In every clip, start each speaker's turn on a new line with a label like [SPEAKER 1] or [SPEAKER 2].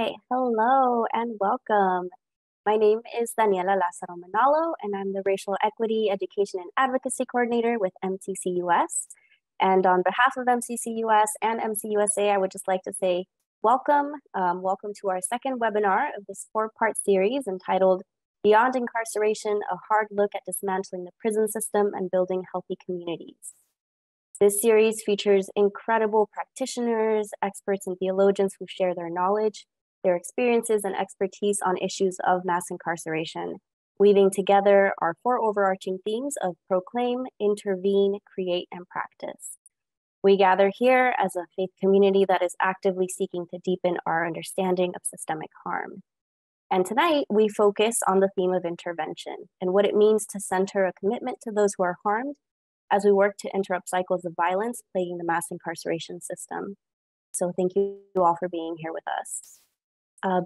[SPEAKER 1] right, hello and welcome. My name is Daniela Lazaro Manalo, and I'm the Racial Equity, Education, and Advocacy Coordinator with MCC US. And on behalf of MCC US and MC USA, I would just like to say welcome. Welcome to our second webinar of this four-part series entitled Beyond Incarceration, a hard look at dismantling the prison system and building healthy communities. This series features incredible practitioners, experts, and theologians who share their knowledge, their experiences, and expertise on issues of mass incarceration, weaving together our four overarching themes of proclaim, intervene, create, and practice. We gather here as a faith community that is actively seeking to deepen our understanding of systemic harm. And tonight, we focus on the theme of intervention and what it means to center a commitment to those who are harmed as we work to interrupt cycles of violence plaguing the mass incarceration system. So thank you all for being here with us.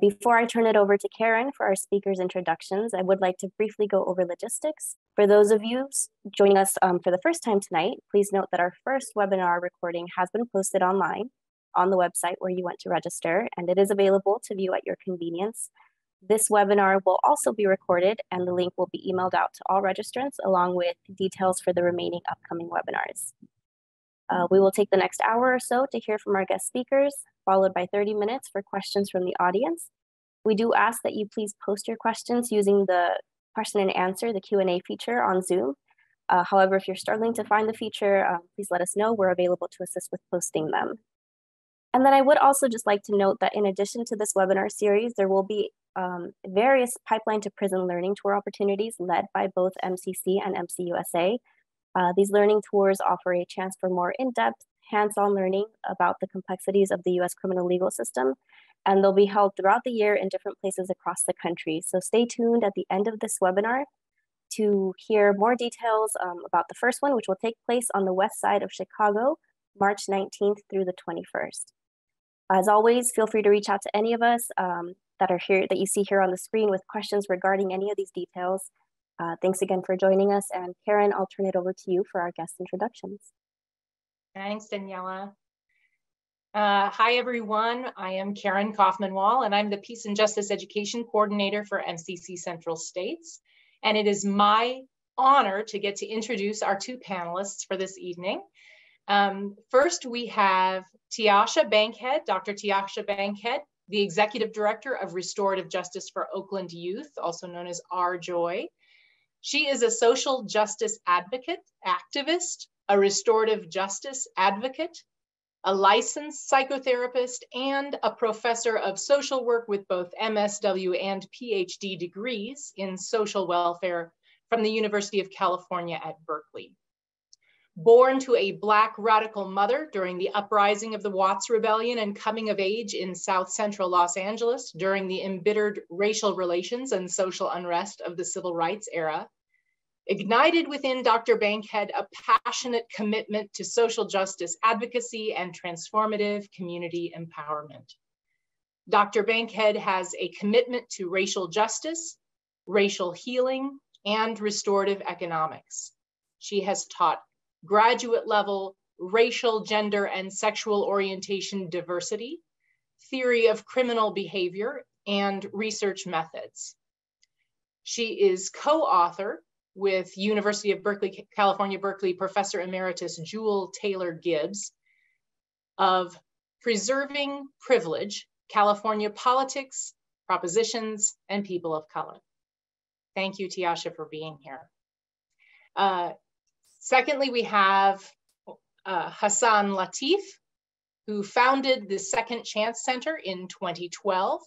[SPEAKER 1] Before I turn it over to Karen for our speakers' introductions, I would like to briefly go over logistics. For those of you joining us for the first time tonight, please note that our first webinar recording has been posted online on the website where you went to register, and it is available to view at your convenience. This webinar will also be recorded, and the link will be emailed out to all registrants along with details for the remaining upcoming webinars. We will take the next hour or so to hear from our guest speakers, followed by 30 minutes for questions from the audience. We do ask that you please post your questions using the question and answer, the Q&A feature on Zoom. However, if you're struggling to find the feature, please let us know. We're available to assist with posting them. And then I would also just like to note that in addition to this webinar series, there will be various pipeline to prison learning tour opportunities led by both MCC and MC USA. These learning tours offer a chance for more in-depth, hands-on learning about the complexities of the US criminal legal system, and they'll be held throughout the year in different places across the country. So stay tuned at the end of this webinar to hear more details about the first one, which will take place on the west side of Chicago, March 19th through the 21st. As always, feel free to reach out to any of us that are here, that you see here on the screen with questions regarding any of these details. Thanks again for joining us. And Karen, I'll turn it over to you for our guest introductions.
[SPEAKER 2] Thanks, Daniela. Hi, everyone. I am Karen Kaufman-Wall, and I'm the Peace and Justice Education Coordinator for MCC Central States. And it is my honor to get to introduce our two panelists for this evening. First, we have Teiahsha Bankhead, Dr. Teiahsha Bankhead, the Executive Director of Restorative Justice for Oakland Youth, also known as RJOY. She is a social justice advocate, activist, a restorative justice advocate, a licensed psychotherapist, and a professor of social work with both MSW and Ph.D. degrees in social welfare from the University of California at Berkeley. Born to a Black radical mother during the uprising of the Watts Rebellion and coming of age in South Central Los Angeles during the embittered racial relations and social unrest of the civil rights era, ignited within Dr. Bankhead a passionate commitment to social justice advocacy and transformative community empowerment. Dr. Bankhead has a commitment to racial justice, racial healing, and restorative economics. She has taught graduate level racial, gender, and sexual orientation diversity, theory of criminal behavior, and research methods. She is co-author with University of Berkeley, California, Berkeley, Professor Emeritus Jewel Taylor Gibbs of Preserving Privilege, California Politics, Propositions, and People of Color. Thank you, Teiahsha, for being here. Secondly, we have Hassan Latif, who founded the Second Chance Center in 2012.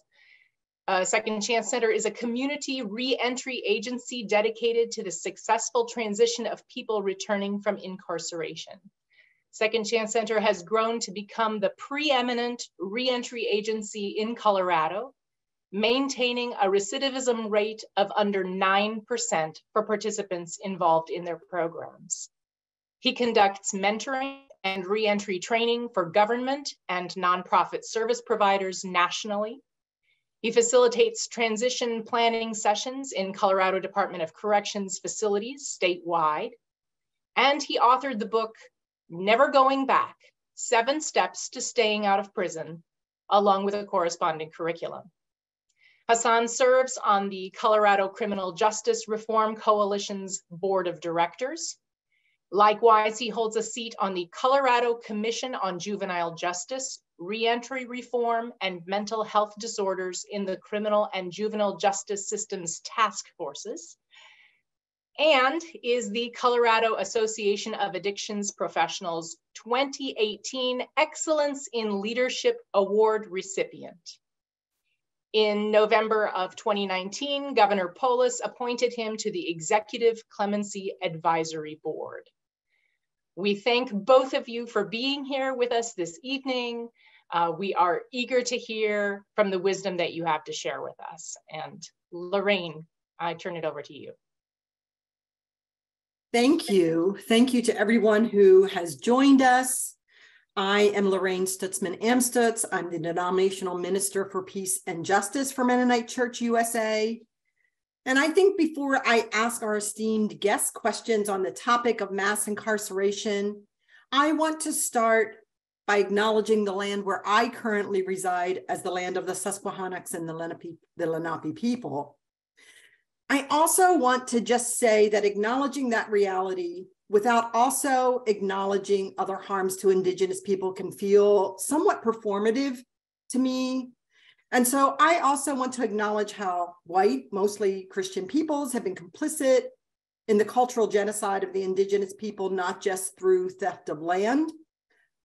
[SPEAKER 2] Second Chance Center is a community re-entry agency dedicated to the successful transition of people returning from incarceration. Second Chance Center has grown to become the preeminent re-entry agency in Colorado, maintaining a recidivism rate of under 9% for participants involved in their programs. He conducts mentoring and re-entry training for government and nonprofit service providers nationally. He facilitates transition planning sessions in Colorado Department of Corrections facilities statewide. And he authored the book, Never Going Back, 7 Steps to Staying Out of Prison, along with a corresponding curriculum. Hassan serves on the Colorado Criminal Justice Reform Coalition's Board of Directors. Likewise, he holds a seat on the Colorado Commission on Juvenile Justice, Reentry Reform, and Mental Health Disorders in the Criminal and Juvenile Justice Systems Task Forces, and is the Colorado Association of Addictions Professionals 2018 Excellence in Leadership Award recipient. In November of 2019, Governor Polis appointed him to the Executive Clemency Advisory Board. We thank both of you for being here with us this evening. We are eager to hear from the wisdom that you have to share with us. And Lorraine, I turn it over to you.
[SPEAKER 3] Thank you. Thank you to everyone who has joined us. I am Lorraine Stutzman Amstutz. I'm the Denominational Minister for Peace and Justice for Mennonite Church USA. And I think before I ask our esteemed guest questions on the topic of mass incarceration, I want to start by acknowledging the land where I currently reside as the land of the Susquehannocks and the Lenape people. I also want to just say that acknowledging that reality without also acknowledging other harms to Indigenous people can feel somewhat performative to me. And so I also want to acknowledge how white, mostly Christian peoples have been complicit in the cultural genocide of the Indigenous people, not just through theft of land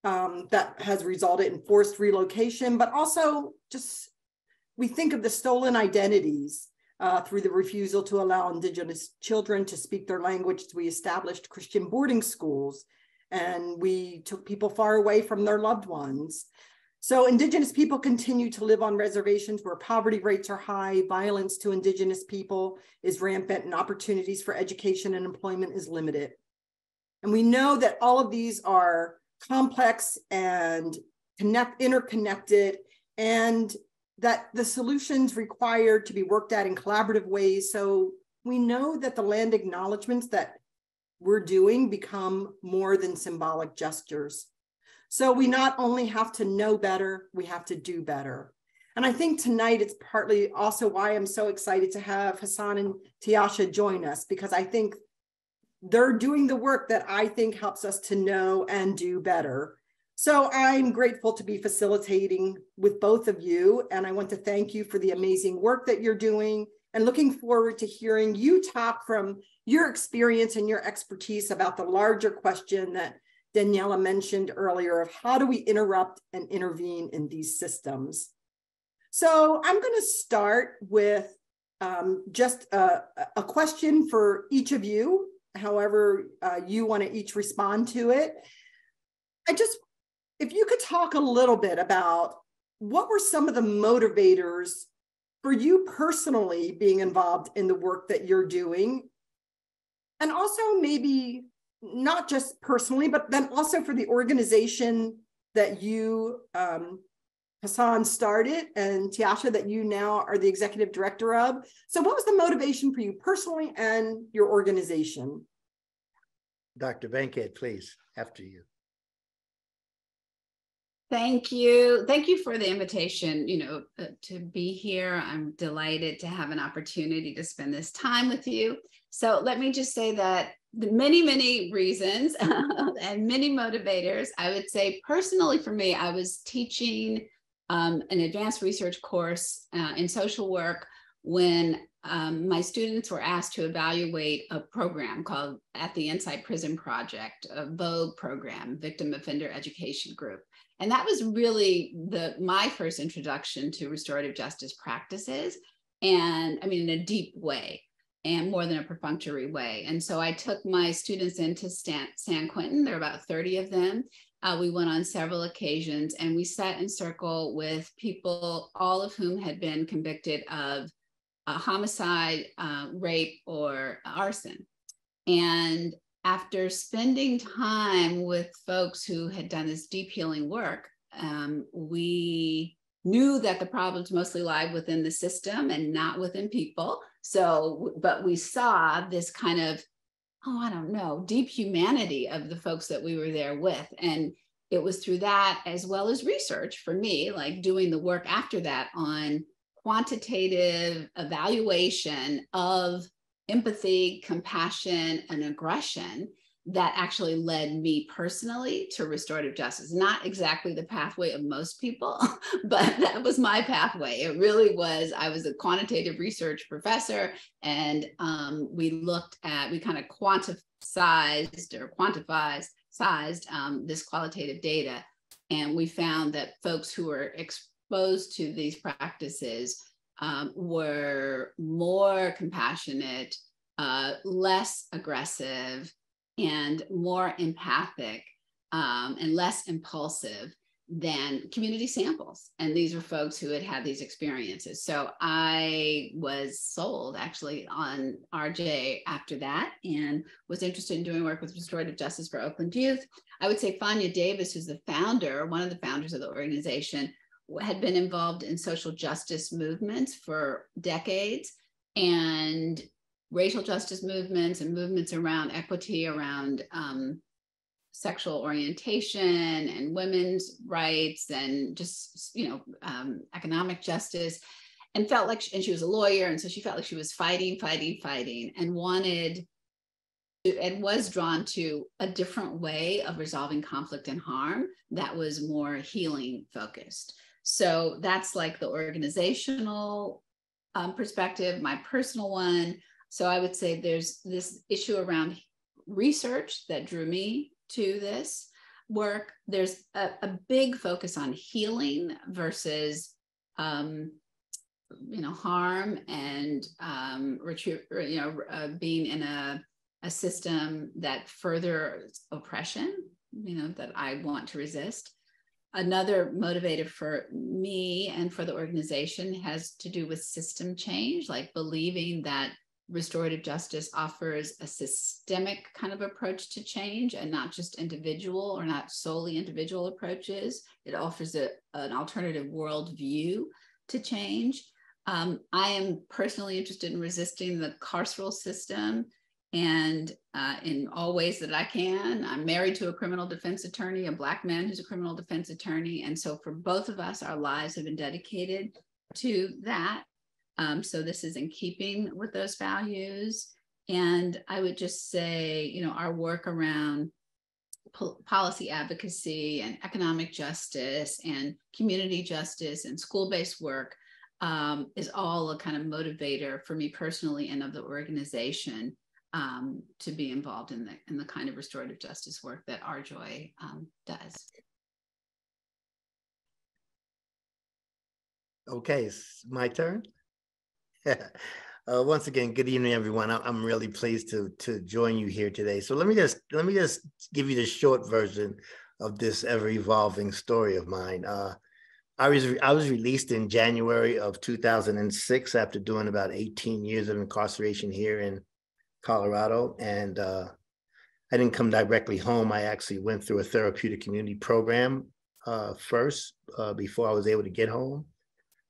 [SPEAKER 3] that has resulted in forced relocation, but also just, we think of the stolen identities through the refusal to allow Indigenous children to speak their language. We established Christian boarding schools, and we took people far away from their loved ones. So Indigenous people continue to live on reservations where poverty rates are high, violence to Indigenous people is rampant, and opportunities for education and employment is limited. And we know that all of these are complex and interconnected, and that the solutions required to be worked at in collaborative ways. So we know that the land acknowledgements that we're doing become more than symbolic gestures. So we not only have to know better, we have to do better. And I think tonight it's partly also why I'm so excited to have Hassan and Teiahsha join us, because I think they're doing the work that I think helps us to know and do better. So I'm grateful to be facilitating with both of you, and I want to thank you for the amazing work that you're doing, and looking forward to hearing you talk from your experience and your expertise about the larger question that Daniela mentioned earlier of how do we interrupt and intervene in these systems. So I'm going to start with just a question for each of you, however you want to each respond to it. If you could talk a little bit about what were some of the motivators for you personally being involved in the work that you're doing, and also maybe not just personally, but then also for the organization that you, Hassan, started, and Teiahsha, that you now are the executive director of. So what was the motivation for you personally and your organization?
[SPEAKER 4] Dr. Bankhead, please, after you.
[SPEAKER 5] Thank you. Thank you for the invitation, to be here. I'm delighted to have an opportunity to spend this time with you. So let me just say that the many reasons and many motivators, I would say personally for me, I was teaching an advanced research course in social work when my students were asked to evaluate a program called At the Inside Prison Project, a VOGUE program, Victim Offender Education Group. And that was really my first introduction to restorative justice practices, and I mean, in a deep way, and more than a perfunctory way. And so I took my students into San Quentin. There are about 30 of them. We went on several occasions, and we sat in circle with people, all of whom had been convicted of homicide, rape, or arson. And after spending time with folks who had done this deep healing work, we knew that the problems mostly lie within the system and not within people. But we saw this kind of, deep humanity of the folks that we were there with. And it was through that, as well as research for me, like doing the work after that on quantitative evaluation of empathy, compassion, and aggression, that actually led me personally to restorative justice. Not exactly the pathway of most people, but that was my pathway. It really was. I was a quantitative research professor, and we kind of quantified this qualitative data. And we found that folks who were exposed to these practices were more compassionate, less aggressive, and more empathic, and less impulsive than community samples. And these were folks who had these experiences. So I was sold actually on RJ after that, and was interested in doing work with restorative justice for Oakland Youth. I would say Fania Davis, who's the founder, one of the founders of the organization, had been involved in social justice movements for decades, and racial justice movements and movements around equity, around sexual orientation and women's rights, and just, economic justice, and felt like, and she was a lawyer. And so she felt like she was fighting, and wanted to, and was drawn to a different way of resolving conflict and harm that was more healing focused. So that's like the organizational perspective, my personal one. So I would say there's this issue around research that drew me to this work. There's a big focus on healing versus, harm and being in a system that furthers oppression, that I want to resist. Another motivator for me and for the organization has to do with system change, like believing that restorative justice offers a systemic kind of approach to change, and not just individual or not solely individual approaches. It offers an alternative worldview to change. I am personally interested in resisting the carceral system, and in all ways that I can. I'm married to a criminal defense attorney, a Black man who's a criminal defense attorney. And so for both of us, our lives have been dedicated to that. So this is in keeping with those values. And I would just say, our work around policy advocacy and economic justice and community justice and school-based work is all a kind of motivator for me personally and of the organization to be involved in the kind of restorative justice work that RJOY does.
[SPEAKER 4] Okay, it's my turn. Once again, good evening, everyone. I'm really pleased to join you here today. So let me just give you the short version of this ever-evolving story of mine. I was released in January of 2006 after doing about 18 years of incarceration here in Colorado, and I didn't come directly home. I actually went through a therapeutic community program first before I was able to get home.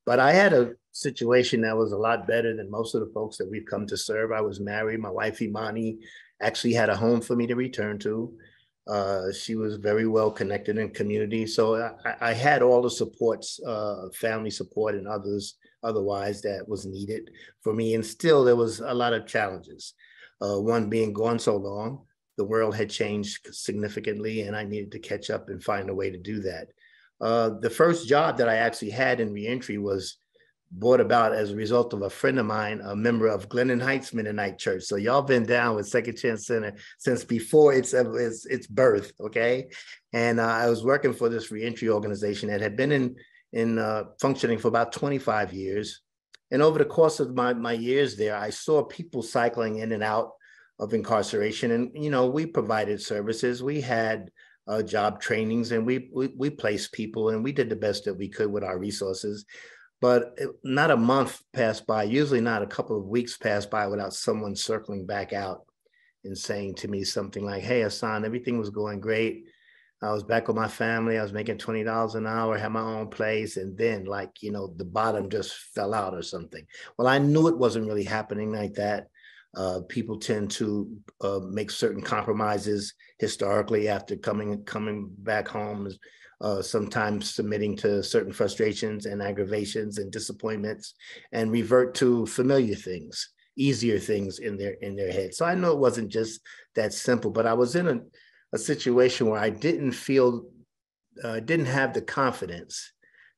[SPEAKER 4] But I had a situation that was a lot better than most of the folks that we've come to serve. I was married. My wife, Imani, actually had a home for me to return to. She was very well connected in community. So I had all the supports, family support and otherwise that was needed for me. And still there was a lot of challenges. One being gone so long, the world had changed significantly and I needed to catch up and find a way to do that. The first job that I actually had in reentry was brought about as a result of a friend of mine, a member of Glendon Heights Mennonite Church. So y'all been down with Second Chance Center since before its birth, okay? And I was working for this reentry organization that had been in functioning for about 25 years. And over the course of my years there, I saw people cycling in and out of incarceration. And, we provided services. We had job trainings and we placed people and we did the best that we could with our resources. But not a month passed by, usually not a couple of weeks passed by without someone circling back out and saying to me something like, "Hey, Hassan, everything was going great. I was back with my family. I was making $20 an hour, had my own place. And then the bottom just fell out or something." Well, I knew it wasn't really happening like that. People tend to make certain compromises historically after coming back home, sometimes submitting to certain frustrations and aggravations and disappointments, and revert to familiar things, easier things in their head. So I know it wasn't just that simple, but I was in a situation where I didn't have the confidence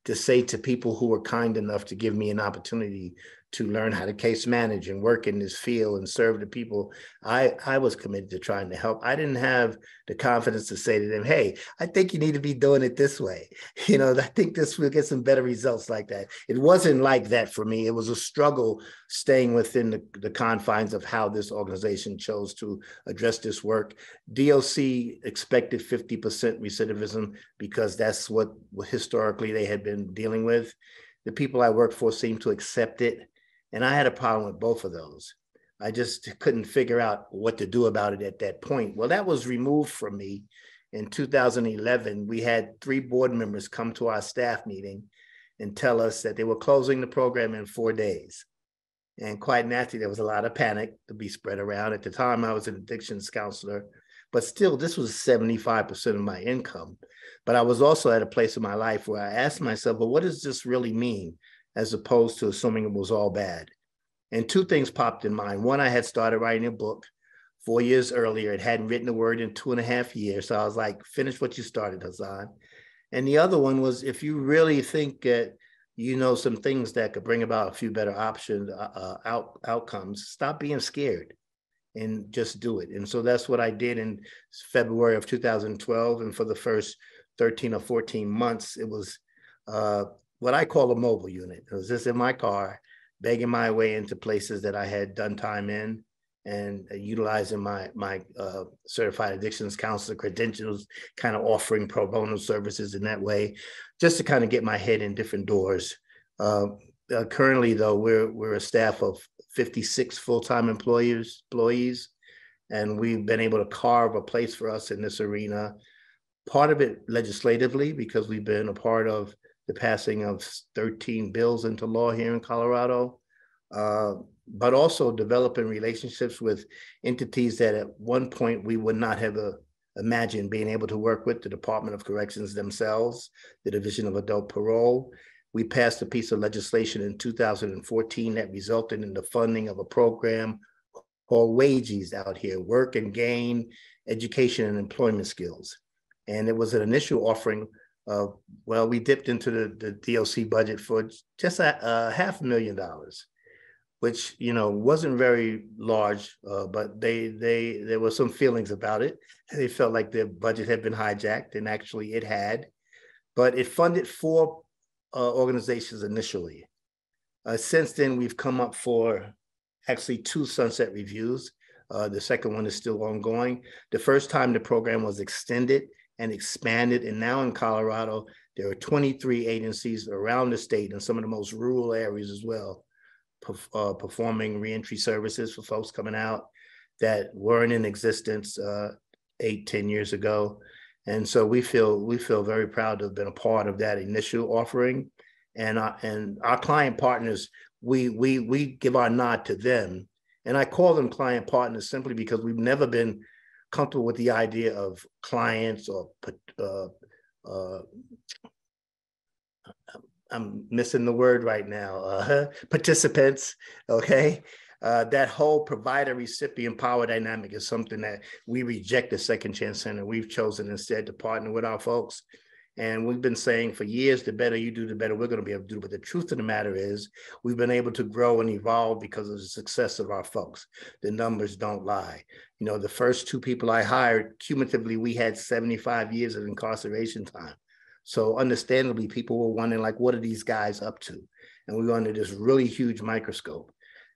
[SPEAKER 4] to say to people who were kind enough to give me an opportunity to learn how to case manage and work in this field and serve the people I was committed to trying to help. I didn't have the confidence to say to them, hey, I think you need to be doing it this way. You know, I think this will get some better results like that. It wasn't like that for me. It was a struggle staying within the confines of how this organization chose to address this work. DOC expected 50% recidivism because that's what historically they had been dealing with. The people I worked for seemed to accept it. And I had a problem with both of those. I just couldn't figure out what to do about it at that point. Well, that was removed from me. In 2011, we had 3 board members come to our staff meeting and tell us that they were closing the program in 4 days. And quite naturally, there was a lot of panic to be spread around. At the time, I was an addictions counselor, but still, this was 75% of my income. But I was also at a place in my life where I asked myself, well, what does this really mean? As opposed to assuming it was all bad. And 2 things popped in mind. One, I had started writing a book 4 years earlier. It hadn't written a word in 2.5 years. So I was like, finish what you started, Hassan. And the other one was, if you really think that you know some things that could bring about a few better options, outcomes, stop being scared and just do it. And so that's what I did in February of 2012. And for the first 13 or 14 months, it was what I call a mobile unit. It was just in my car, begging my way into places that I had done time in, and utilizing my certified addictions counselor credentials, kind of offering pro bono services in that way, just to kind of get my head in different doors. Currently, though, we're a staff of 56 full-time employees, and we've been able to carve a place for us in this arena. Part of it legislatively, because we've been a part of the passing of 13 bills into law here in Colorado, but also developing relationships with entities that at one point we would not have imagined being able to work with, the Department of Corrections themselves, the Division of Adult Parole. We passed a piece of legislation in 2014 that resulted in the funding of a program called WAGES out here, Work and Gain Education and Employment Skills. And it was an initial offering. Well, we dipped into the DOC budget for just $500,000, which, you know, wasn't very large, but there were some feelings about it. They felt like their budget had been hijacked, and actually it had. But it funded 4 organizations initially. Since then, we've come up for actually 2 sunset reviews. The second one is still ongoing. The first time the program was extended and expanded. And now in Colorado, there are 23 agencies around the state and some of the most rural areas as well, performing reentry services for folks coming out that weren't in existence 8-10 years ago. And so we feel very proud to have been a part of that initial offering. And our client partners, we give our nod to them. And I call them client partners simply because we've never been comfortable with the idea of clients or I'm missing the word right now, participants, okay? That whole provider-recipient power dynamic is something that we reject at Second Chance Center. We've chosen instead to partner with our folks. And we've been saying for years, the better you do, the better we're going to be able to do. But the truth of the matter is, we've been able to grow and evolve because of the success of our folks. The numbers don't lie. You know, the first 2 people I hired, cumulatively, we had 75 years of incarceration time. So understandably, people were wondering, like, what are these guys up to? And we were under this really huge microscope.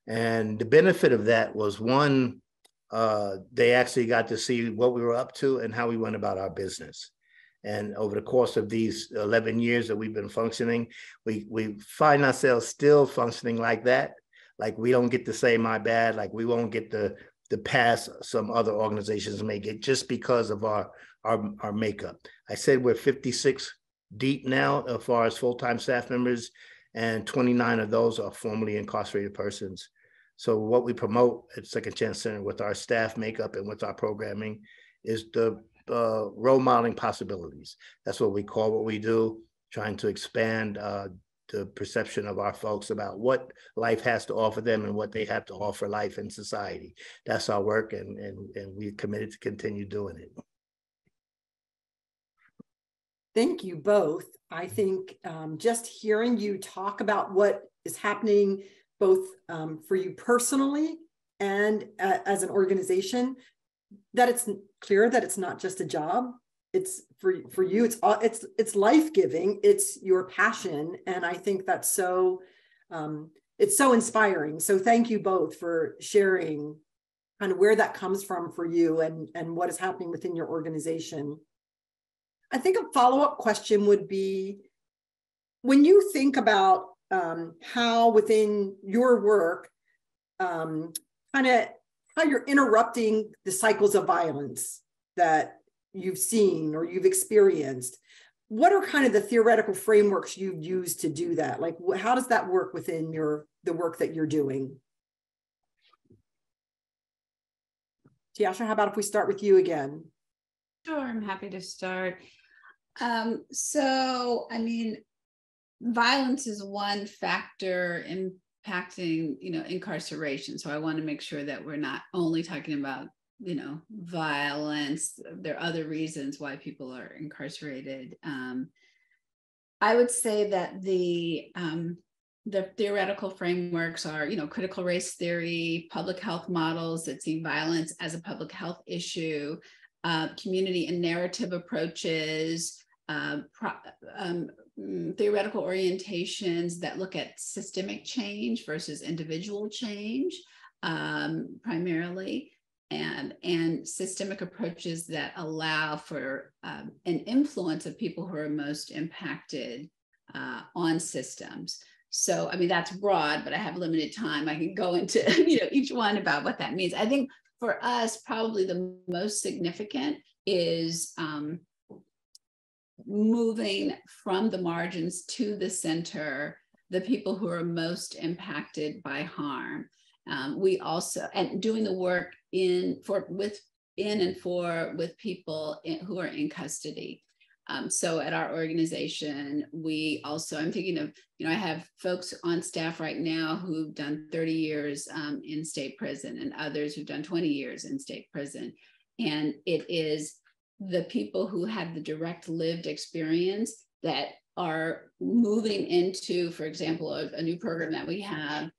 [SPEAKER 4] And the benefit of that was, one, they actually got to see what we were up to and how we went about our business. And over the course of these 11 years that we've been functioning, we find ourselves still functioning like that. Like, we don't get to say my bad, like we won't get the pass some other organizations may get just because of our makeup. I said we're 56 deep now as far as full-time staff members, and 29 of those are formerly incarcerated persons. So what we promote at Second Chance Center with our staff makeup and with our programming is the role modeling possibilities. That's what we call what we do, trying to expand the perception of our folks about what life has to offer them and what they have to offer life and society. That's our work, and we're committed to continue doing it.
[SPEAKER 3] Thank you both. I think just hearing you talk about what is happening both for you personally and as an organization, that it's clear that it's not just a job. It's for you. It's life-giving. It's your passion, and I think that's so. It's so inspiring. So thank you both for sharing kind of where that comes from for you and what is happening within your organization. I think a follow-up question would be, when you think about how within your work, kind of how you're interrupting the cycles of violence that you've seen or you've experienced, what are kind of the theoretical frameworks you've used to do that? Like, how does that work within the work that you're doing? Teiahsha, how about if we start with you again?
[SPEAKER 5] Sure, I'm happy to start. So, I mean, violence is one factor impacting, incarceration. So I want to make sure that we're not only talking about, violence. There are other reasons why people are incarcerated. I would say that the theoretical frameworks are, critical race theory, public health models that see violence as a public health issue, community and narrative approaches, theoretical orientations that look at systemic change versus individual change, primarily, and systemic approaches that allow for an influence of people who are most impacted on systems. So, I mean, that's broad, but I have limited time. I can go into each one about what that means. I think for us, probably the most significant is moving from the margins to the center, the people who are most impacted by harm. We also, and doing the work with people who are in custody. So at our organization, we also, I'm thinking of, I have folks on staff right now who've done 30 years in state prison and others who've done 20 years in state prison. And it is the people who have the direct lived experience that are moving into, for example, a new program that we have,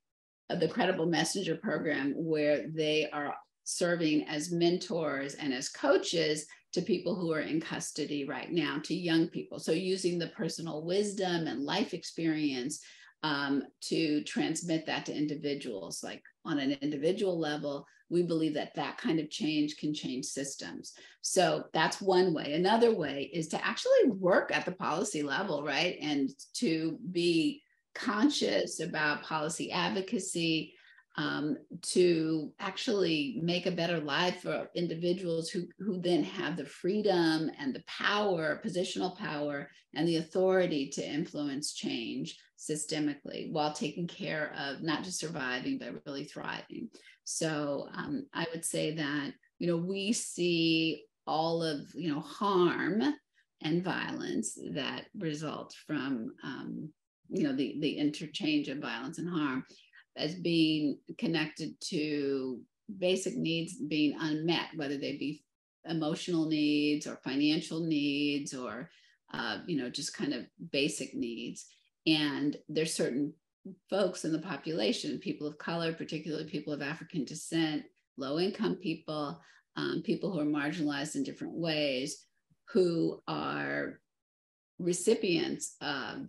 [SPEAKER 5] the Credible Messenger program, where they are serving as mentors and as coaches to people who are in custody right now, to young people. So using the personal wisdom and life experience to transmit that to individuals. Like on an individual level, we believe that that kind of change can change systems. So that's one way. Another way is to actually work at the policy level, right? And to be conscious about policy advocacy, to actually make a better life for individuals who then have the freedom and the power, positional power, and the authority to influence change systemically while taking care of not just surviving, but really thriving. So I would say that, we see all of, harm and violence that result from, the interchange of violence and harm as being connected to basic needs being unmet, whether they be emotional needs or financial needs or, just kind of basic needs. And there's certain folks in the population, people of color, particularly people of African descent, low-income people, people who are marginalized in different ways, who are recipients of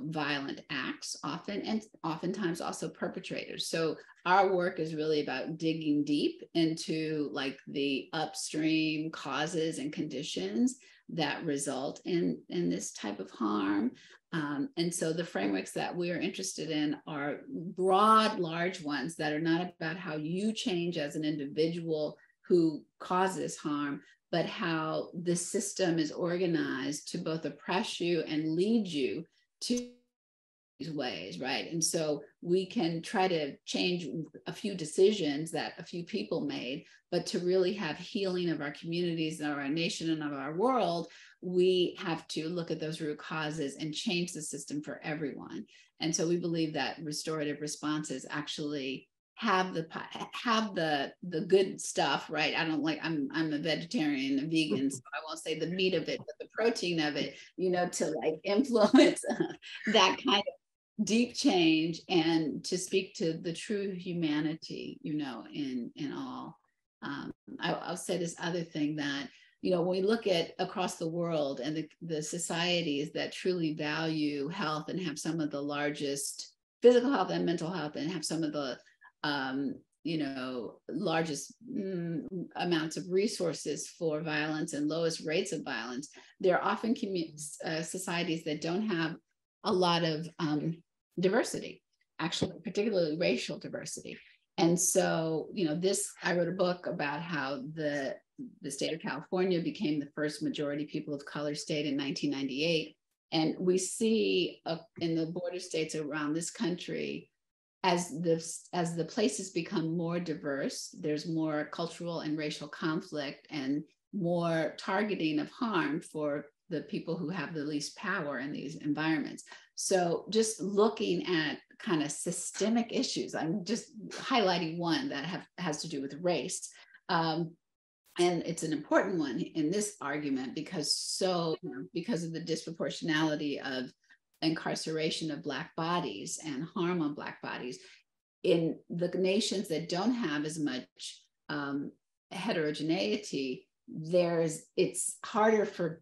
[SPEAKER 5] violent acts often, and oftentimes also perpetrators. So our work is really about digging deep into like the upstream causes and conditions that result in this type of harm. And so the frameworks that we are interested in are broad, large ones that are not about how you change as an individual who causes harm, but how the system is organized to both oppress you and lead you to ways, right? And so we can try to change a few decisions that a few people made, but to really have healing of our communities, of our nation, and of our world, we have to look at those root causes and change the system for everyone. And so we believe that restorative responses actually have the good stuff, right? I'm a vegetarian, a vegan, so I won't say the meat of it, but the protein of it, to like influence that kind of deep change and to speak to the true humanity, in all. I'll say this other thing that, when we look at across the world and the societies that truly value health and have some of the largest physical health and mental health and have some of the largest amounts of resources for violence and lowest rates of violence, there are often societies that don't have a lot of diversity, actually, particularly racial diversity. And so, I wrote a book about how the state of California became the first majority people of color state in 1998. And we see in the border states around this country, as the places become more diverse, there's more cultural and racial conflict and more targeting of harm for the people who have the least power in these environments. So just looking at kind of systemic issues, I'm just highlighting one that has to do with race. And it's an important one in this argument because of the disproportionality of incarceration of Black bodies and harm on Black bodies in the nations that don't have as much heterogeneity. It's harder for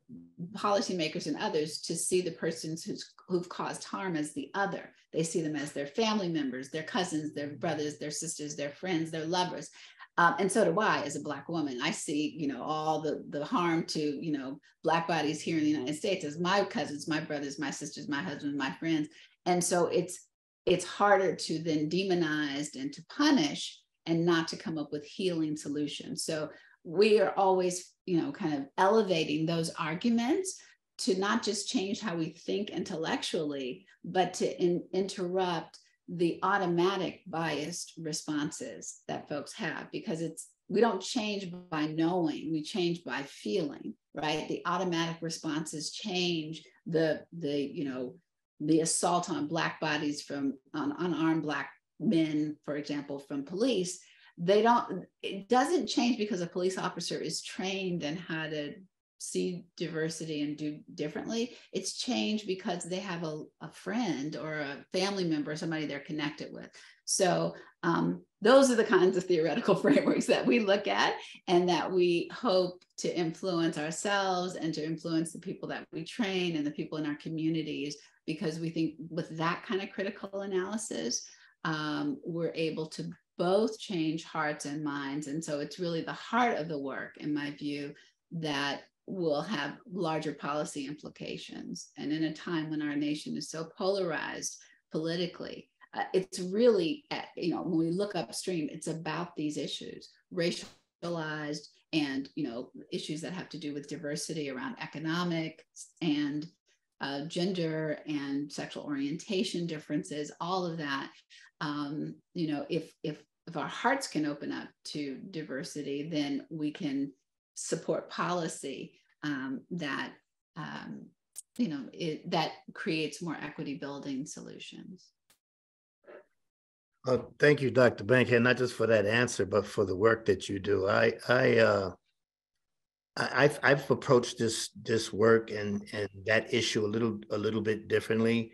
[SPEAKER 5] policymakers and others to see the persons who've caused harm as the other. They see them as their family members, their cousins, their brothers, their sisters, their friends, their lovers. And so do I as a Black woman. I see, all the harm to, Black bodies here in the United States as my cousins, my brothers, my sisters, my husband, my friends. And so it's harder to then demonize and to punish and not to come up with healing solutions. So we are always, kind of elevating those arguments to not just change how we think intellectually, but to interrupt the automatic biased responses that folks have, because we don't change by knowing, we change by feeling, right? The automatic responses change the assault on Black bodies from unarmed Black men, for example, from police. It doesn't change because a police officer is trained in how to see diversity and do differently. It's changed because they have a friend or a family member or somebody they're connected with. So those are the kinds of theoretical frameworks that we look at and that we hope to influence ourselves and to influence the people that we train and the people in our communities, because we think with that kind of critical analysis, we're able to both change hearts and minds. And so it's really the heart of the work, in my view, that will have larger policy implications. And in a time when our nation is so polarized politically, it's really, when we look upstream, it's about these issues, racialized and, issues that have to do with diversity around economic and gender and sexual orientation differences, all of that. If our hearts can open up to diversity, then we can support policy that creates more equity building solutions.
[SPEAKER 4] Thank you, Dr. Bankhead, not just for that answer, but for the work that you do. I've approached this work and that issue a little bit differently.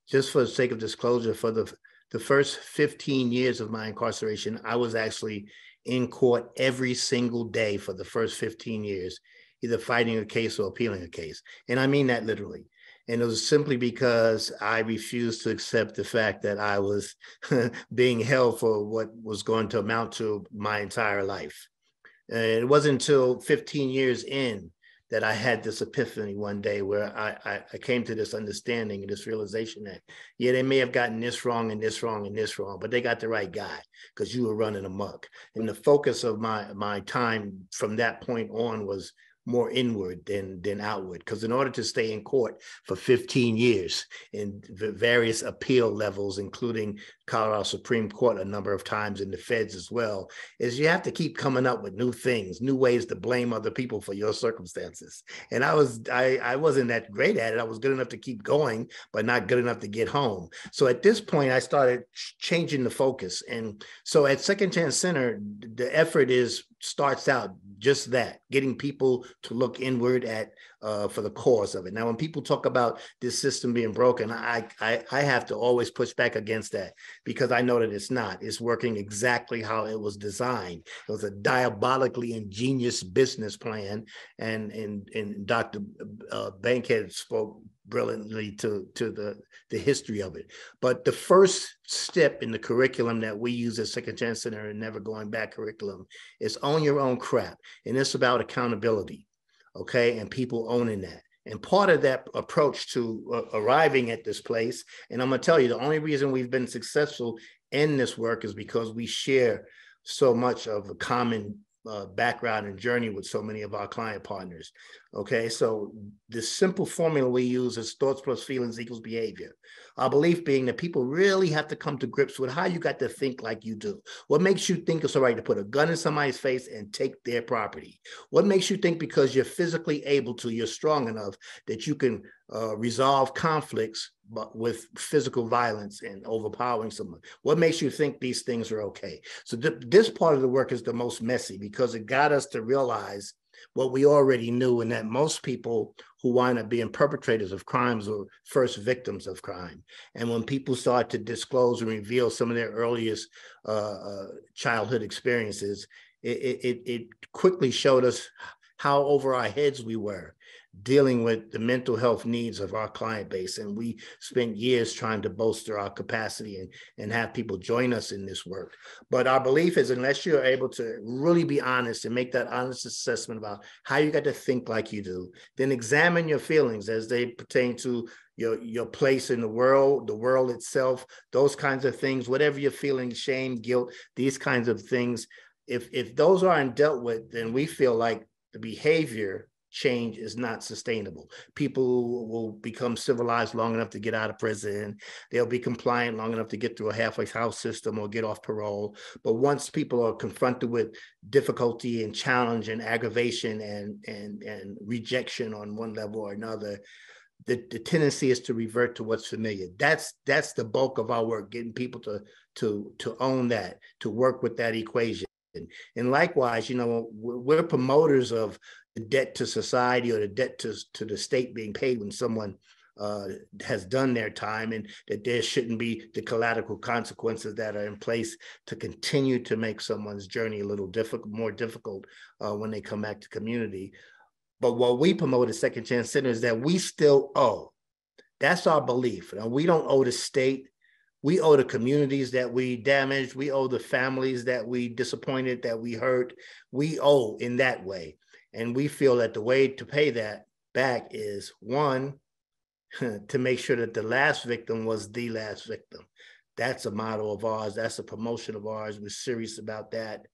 [SPEAKER 4] Just for the sake of disclosure, for the first 15 years of my incarceration, I was actually in court every single day for the first 15 years, either fighting a case or appealing a case. And I mean that literally. And it was simply because I refused to accept the fact that I was being held for what was going to amount to my entire life. And it wasn't until 15 years in that I had this epiphany one day where I came to this understanding and this realization that, yeah, they may have gotten this wrong and this wrong and this wrong, but they got the right guy because you were running amok. And the focus of my time from that point on was more inward than outward. Because in order to stay in court for 15 years in various appeal levels, including Colorado Supreme Court a number of times, in the feds as well, is you have to keep coming up with new things, new ways to blame other people for your circumstances. And I wasn't that great at it. I was good enough to keep going, but not good enough to get home. So at this point, I started changing the focus. And so at Second Chance Center, the effort starts out just that, getting people to look inward at for the cause of it. Now, when people talk about this system being broken, I have to always push back against that, because I know that it's not. It's working exactly how it was designed. It was a diabolically ingenious business plan, and Dr. Bankhead spoke brilliantly to the history of it. But the first step in the curriculum that we use at Second Chance Center, and Never Going Back curriculum, is own your own crap. And it's about accountability, okay? And people owning that. And part of that approach to arriving at this place, and I'm gonna tell you, the only reason we've been successful in this work is because we share so much of a common background and journey with so many of our client partners. Okay, so the simple formula we use is thoughts plus feelings equals behavior. Our belief being that people really have to come to grips with how you got to think like you do. What makes you think it's all right to put a gun in somebody's face and take their property? What makes you think because you're physically able to, you're strong enough that you can resolve conflicts but with physical violence and overpowering someone? What makes you think these things are okay? So this part of the work is the most messy, because it got us to realize what we already knew, and that most people who wind up being perpetrators of crimes are first victims of crime. And when people start to disclose and reveal some of their earliest childhood experiences, it quickly showed us how over our heads we were dealing with the mental health needs of our client base. And we spent years trying to bolster our capacity and have people join us in this work. But our belief is, unless you're able to really be honest and make that honest assessment about how you got to think like you do, then examine your feelings as they pertain to your place in the world itself, those kinds of things, whatever you're feeling, shame, guilt, these kinds of things. If those aren't dealt with, then we feel like the behavior change is not sustainable. People will become civilized long enough to get out of prison. They'll be compliant long enough to get through a halfway house system or get off parole. But once people are confronted with difficulty and challenge and aggravation and rejection on one level or another, the tendency is to revert to what's familiar. That's the bulk of our work, getting people to own that, to work with that equation. And likewise, we're promoters of the debt to society or the debt to the state being paid when someone has done their time, and that there shouldn't be the collateral consequences that are in place to continue to make someone's journey a little more difficult when they come back to community. But what we promote at Second Chance Center is that we still owe. That's our belief. Now, we don't owe the state. We owe the communities that we damaged. We owe the families that we disappointed, that we hurt. We owe in that way. And we feel that the way to pay that back is, one, to make sure that the last victim was the last victim. That's a motto of ours. That's a promotion of ours. We're serious about that.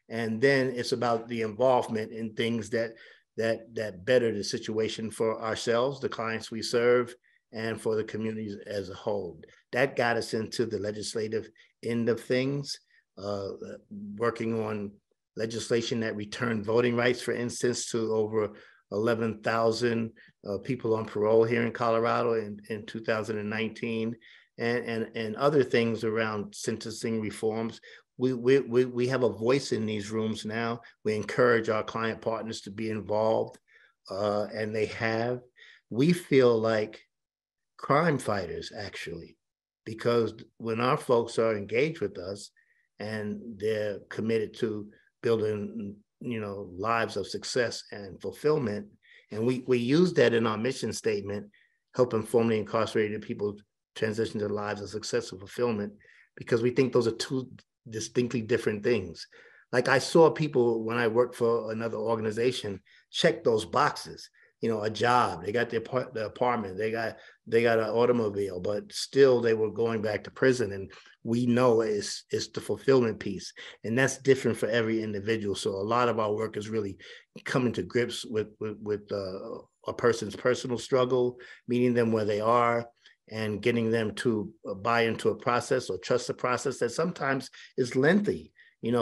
[SPEAKER 4] And then it's about the involvement in things that better the situation for ourselves, the clients we serve, and for the communities as a whole. That got us into the legislative end of things, working on legislation that returned voting rights, for instance, to over 11,000 people on parole here in Colorado in 2019, and other things around sentencing reforms. We have a voice in these rooms now. We encourage our client partners to be involved, and they have. We feel like crime fighters, actually, because when our folks are engaged with us and they're committed to building, lives of success and fulfillment, and we use that in our mission statement, helping formerly incarcerated people transition to lives of success and fulfillment, because we think those are two distinctly different things. Like, I saw people when I worked for another organization check those boxes. a job, they got the apartment, they got an automobile, but still they were going back to prison. And we know it's the fulfillment piece, and that's different for every individual. So a lot of our work is really coming to grips with a person's personal struggle, meeting them where they are, and getting them to buy into a process or trust the process that sometimes is lengthy,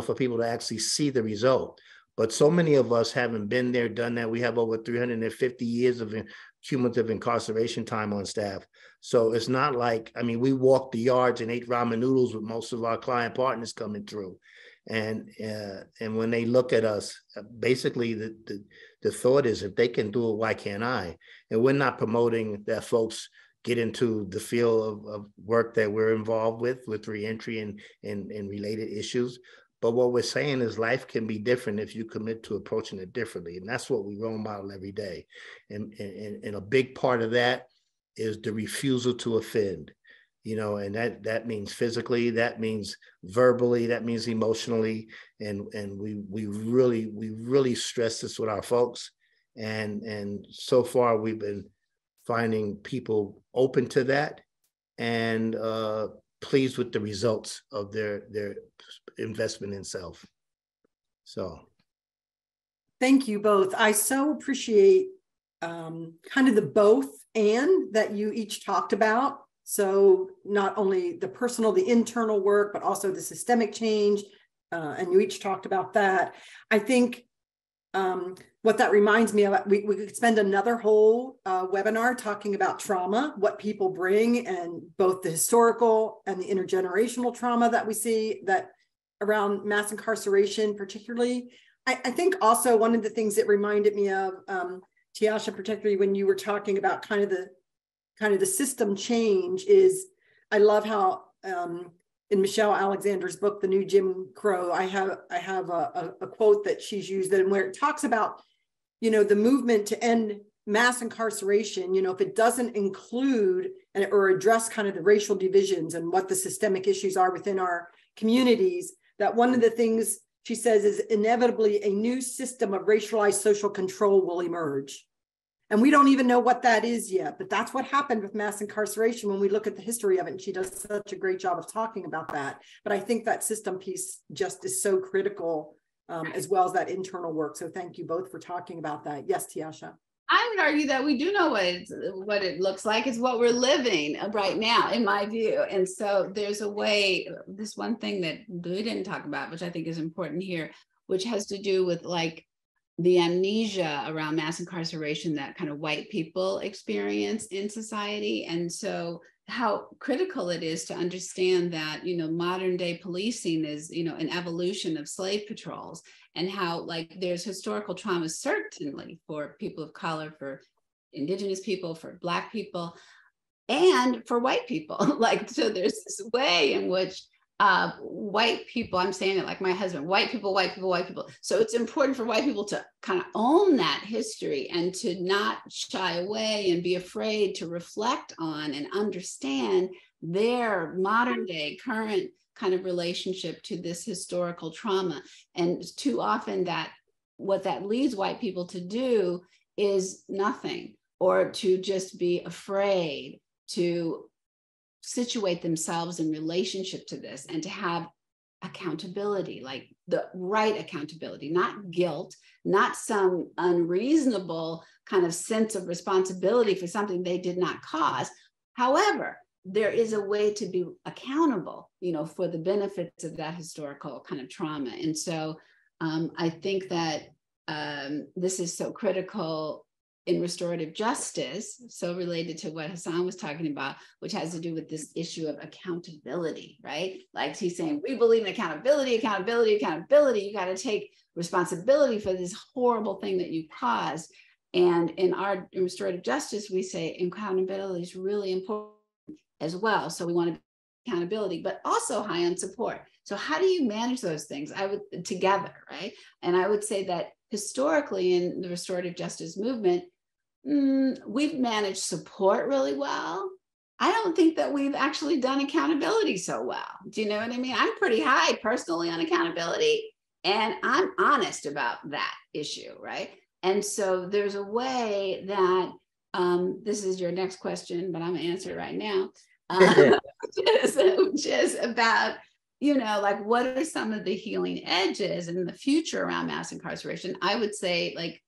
[SPEAKER 4] for people to actually see the result. But so many of us haven't been there, done that. We have over 350 years of cumulative incarceration time on staff. So it's not like, we walked the yards and ate ramen noodles with most of our client partners coming through. And when they look at us, basically the thought is, if they can do it, why can't I? And we're not promoting that folks get into the field of work that we're involved with reentry and related issues. But what we're saying is life can be different if you commit to approaching it differently. And that's what we role model every day. And a big part of that is the refusal to offend, and that means physically, that means verbally, that means emotionally. And we really stress this with our folks. And so far we've been finding people open to that and pleased with the results of their investment in self. So
[SPEAKER 3] thank you both. I so appreciate kind of the both and that you each talked about. So not only the personal, the internal work, but also the systemic change, and you each talked about that. I think what that reminds me of, we could spend another whole webinar talking about trauma, what people bring, and both the historical and the intergenerational trauma that we see that around mass incarceration, particularly. I think also one of the things that reminded me of, Teiahsha, particularly when you were talking about kind of the system change, is I love how in Michelle Alexander's book, The New Jim Crow, I have a quote that she's used, and where it talks about, the movement to end mass incarceration, if it doesn't include or address kind of the racial divisions and what the systemic issues are within our communities, that one of the things she says is inevitably a new system of racialized social control will emerge. And we don't even know what that is yet, but that's what happened with mass incarceration when we look at the history of it. And she does such a great job of talking about that. But I think that system piece just is so critical, as well as that internal work. So thank you both for talking about that. Yes, Teiahsha. I
[SPEAKER 5] would argue that we do know what it looks like. It's what we're living right now, in my view. And so there's a way, this one thing that we didn't talk about, which I think is important here, which has to do with like the amnesia around mass incarceration that kind of white people experience in society. And so how critical it is to understand that, modern day policing is, an evolution of slave patrols, and how like there's historical trauma, certainly for people of color, for indigenous people, for Black people, and for white people. So there's this way in which white people, I'm saying it like my husband, white people. So it's important for white people to kind of own that history and to not shy away and be afraid to reflect on and understand their modern day current kind of relationship to this historical trauma. And too often what that leads white people to do is nothing, or to just be afraid to situate themselves in relationship to this and to have accountability, like the right accountability, not guilt, not some unreasonable kind of sense of responsibility for something they did not cause. However, there is a way to be accountable, for the benefits of that historical kind of trauma. And so I think that this is so critical in restorative justice, so related to what Hassan was talking about, which has to do with this issue of accountability, right? Like he's saying, we believe in accountability. You got to take responsibility for this horrible thing that you caused. And in restorative justice, we say accountability is really important as well. So we want to be accountability, but also high on support. So how do you manage those things together, right? And I would say that historically in the restorative justice movement, we've managed support really well. I don't think that we've actually done accountability so well. Do you know what I mean? I'm pretty high personally on accountability, and I'm honest about that issue, right? And so there's a way that, this is your next question, but I'm gonna answer it right now, which is about, you know, like, what are some of the healing edges in the future around mass incarceration? I would say, like,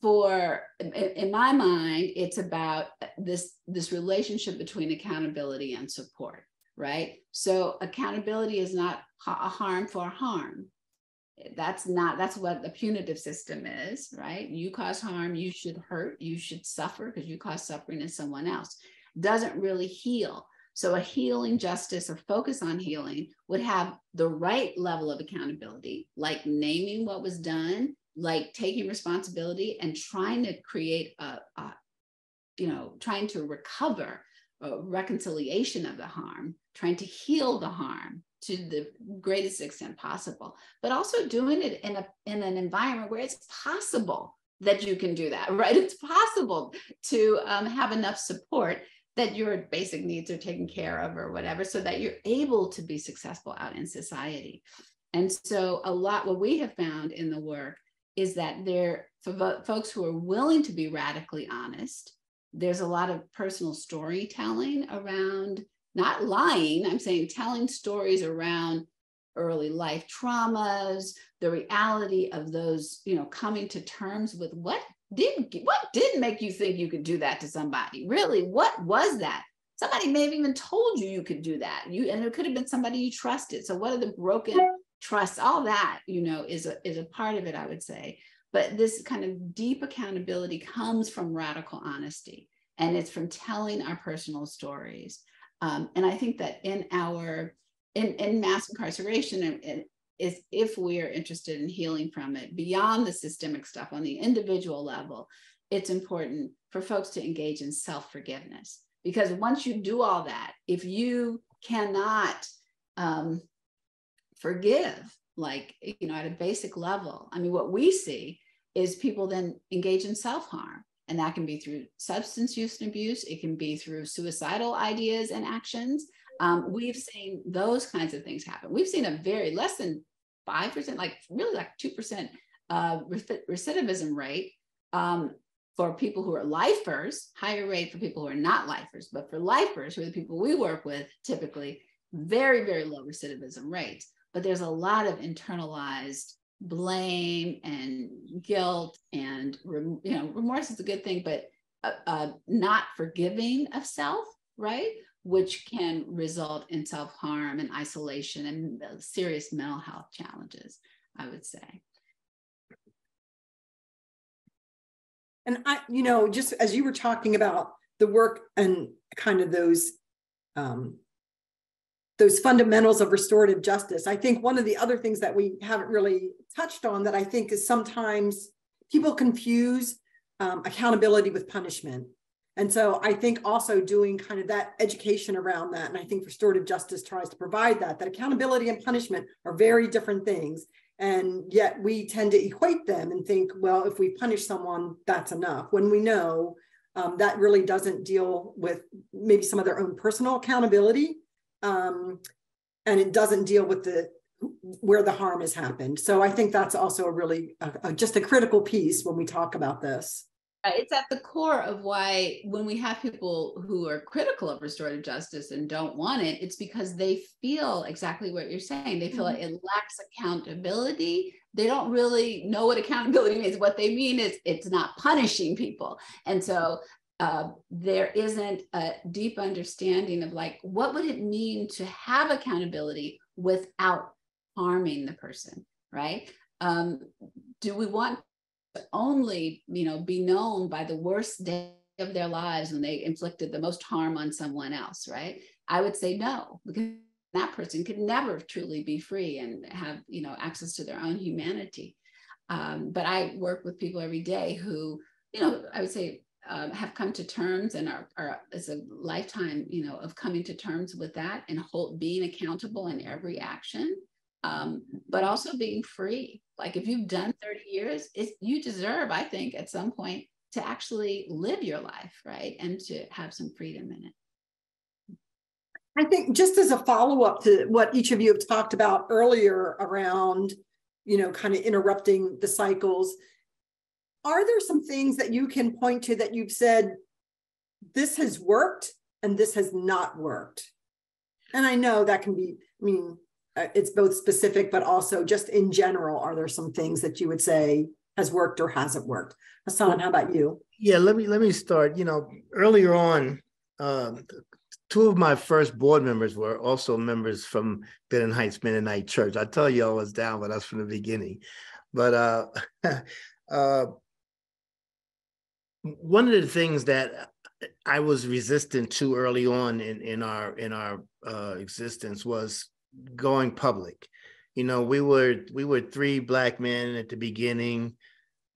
[SPEAKER 5] in my mind, it's about this relationship between accountability and support, right? So accountability is not a harm for harm. That's what the punitive system is, right? You cause harm, you should hurt, you should suffer because you cause suffering to someone else. Doesn't really heal. So a healing justice or focus on healing would have the right level of accountability, like naming what was done, like taking responsibility and trying to create trying to recover a reconciliation of the harm, trying to heal the harm to the greatest extent possible, but also doing it in an environment where it's possible that you can do that, right? It's possible to have enough support that your basic needs are taken care of or whatever, so that you're able to be successful out in society. And so what we have found in the work is that for folks who are willing to be radically honest, there's a lot of personal storytelling around, not lying, I'm saying telling stories around early life traumas, the reality of those, you know, coming to terms with what did make you think you could do that to somebody? Really, what was that? Somebody may have even told you could do that. And it could have been somebody you trusted. So what are the broken trusts? All that, you know, is a part of it, I would say. But this kind of deep accountability comes from radical honesty, and it's from telling our personal stories. And I think that in mass incarceration, is if we are interested in healing from it beyond the systemic stuff on the individual level, it's important for folks to engage in self-forgiveness. Because once you do all that, if you cannot forgive, like, you know, at a basic level, I mean, what we see is people then engage in self-harm. And that can be through substance use and abuse. It can be through suicidal ideas and actions. We've seen those kinds of things happen. We've seen a very less than 5%, like really like 2% recidivism rate for people who are lifers, higher rate for people who are not lifers, but for lifers, who are the people we work with, typically very, very low recidivism rates. But there's a lot of internalized blame and guilt, and remorse is a good thing, but not forgiving of self, right? Which can result in self-harm and isolation and serious mental health challenges, I would say.
[SPEAKER 3] And I, you know, just as you were talking about the work and kind of those fundamentals of restorative justice, I think one of the other things that we haven't really touched on that I think is sometimes people confuse accountability with punishment. And so I think also doing kind of that education around that, and I think restorative justice tries to provide that accountability and punishment are very different things. And yet we tend to equate them and think, well, if we punish someone, that's enough. When we know that really doesn't deal with maybe some of their own personal accountability. And it doesn't deal with where the harm has happened. So I think that's also a really just a critical piece when we talk about this.
[SPEAKER 5] It's at the core of why when we have people who are critical of restorative justice and don't want it, it's because they feel exactly what you're saying. They feel like it lacks accountability. They don't really know what accountability means. What they mean is it's not punishing people. And so there isn't a deep understanding of like, what would it mean to have accountability without harming the person, right? Do we want only, be known by the worst day of their lives when they inflicted the most harm on someone else, right? I would say no, because that person could never truly be free and have, access to their own humanity. But I work with people every day who, I would say have come to terms and are it's a lifetime, of coming to terms with that and being accountable in every action. But also being free. Like if you've done 30 years, you deserve, I think, at some point to actually live your life, right? And to have some freedom in it.
[SPEAKER 3] I think just as a follow-up to what each of you have talked about earlier around, kind of interrupting the cycles, are there some things that you can point to that you've said, this has worked and this has not worked? And I know that can be, I mean, it's both specific, but also just in general, are there some things that you would say has worked or hasn't worked? Hassan, how about you?
[SPEAKER 4] Yeah, let me start. You know, earlier on, two of my first board members were also members from Benton Heights Mennonite Church. I tell you, I was down with us from the beginning. But one of the things that I was resistant to early on in our existence was going public. You know, we were three Black men at the beginning.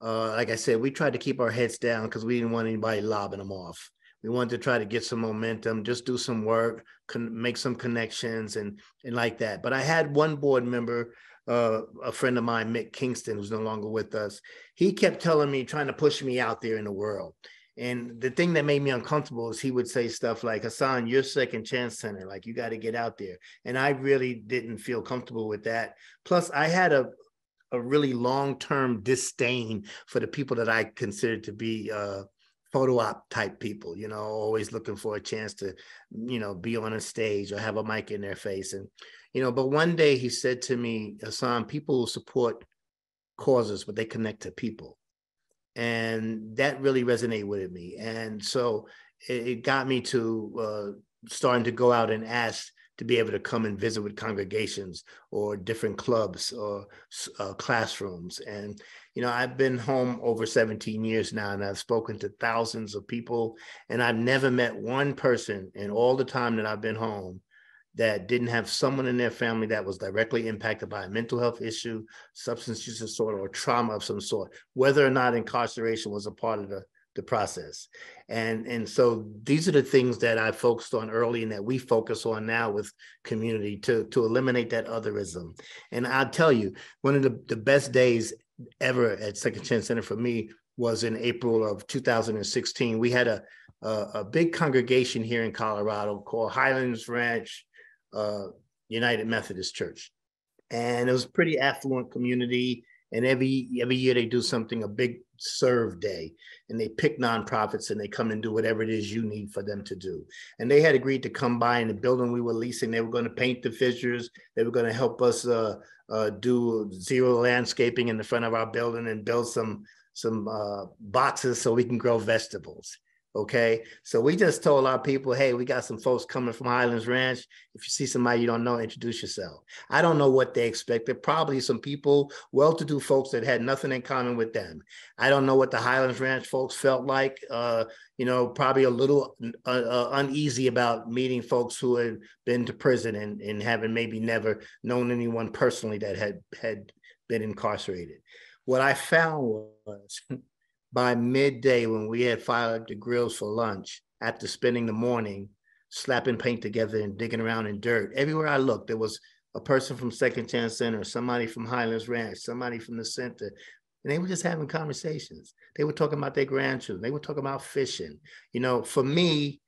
[SPEAKER 4] Like I said, we tried to keep our heads down because we didn't want anybody lobbing them off. We wanted to try to get some momentum, just do some work, make some connections and like that. But I had one board member, a friend of mine, Mick Kingston, who's no longer with us. He kept telling me, trying to push me out there in the world. And the thing that made me uncomfortable is he would say stuff like, Hassan, you're second chance center, like you got to get out there. And I really didn't feel comfortable with that. Plus, I had a really long-term disdain for the people that I considered to be photo op type people, you know, always looking for a chance to, you know, be on a stage or have a mic in their face. And, you know, but one day he said to me, Hassan, people support causes, but they connect to people. And that really resonated with me. And so it got me to starting to go out and ask to be able to come and visit with congregations or different clubs or classrooms. And, you know, I've been home over 17 years now, and I've spoken to thousands of people, and I've never met one person in all the time that I've been home that didn't have someone in their family that was directly impacted by a mental health issue, substance use disorder, or trauma of some sort, whether or not incarceration was a part of the process. And so these are the things that I focused on early and that we focus on now with community to eliminate that otherism. And I'll tell you, one of the best days ever at Second Chance Center for me was in April of 2016. We had a big congregation here in Colorado called Highlands Ranch United Methodist Church. And it was a pretty affluent community. And every year they do something, a big serve day, and they pick nonprofits and they come and do whatever it is you need for them to do. And they had agreed to come by in the building we were leasing. They were going to paint the fixtures. They were going to help us do zero landscaping in the front of our building and build some boxes so we can grow vegetables. Okay, so we just told our people, hey, we got some folks coming from Highlands Ranch. If you see somebody you don't know, introduce yourself. I don't know what they expected. Probably some people, well-to-do folks that had nothing in common with them. I don't know what the Highlands Ranch folks felt like. You know, probably a little uneasy about meeting folks who had been to prison and having maybe never known anyone personally that had been incarcerated. What I found was by midday, when we had fired up the grills for lunch, after spending the morning slapping paint together and digging around in dirt, everywhere I looked, there was a person from Second Chance Center, somebody from Highlands Ranch, somebody from the center, and they were just having conversations. They were talking about their grandchildren. They were talking about fishing. You know, for me,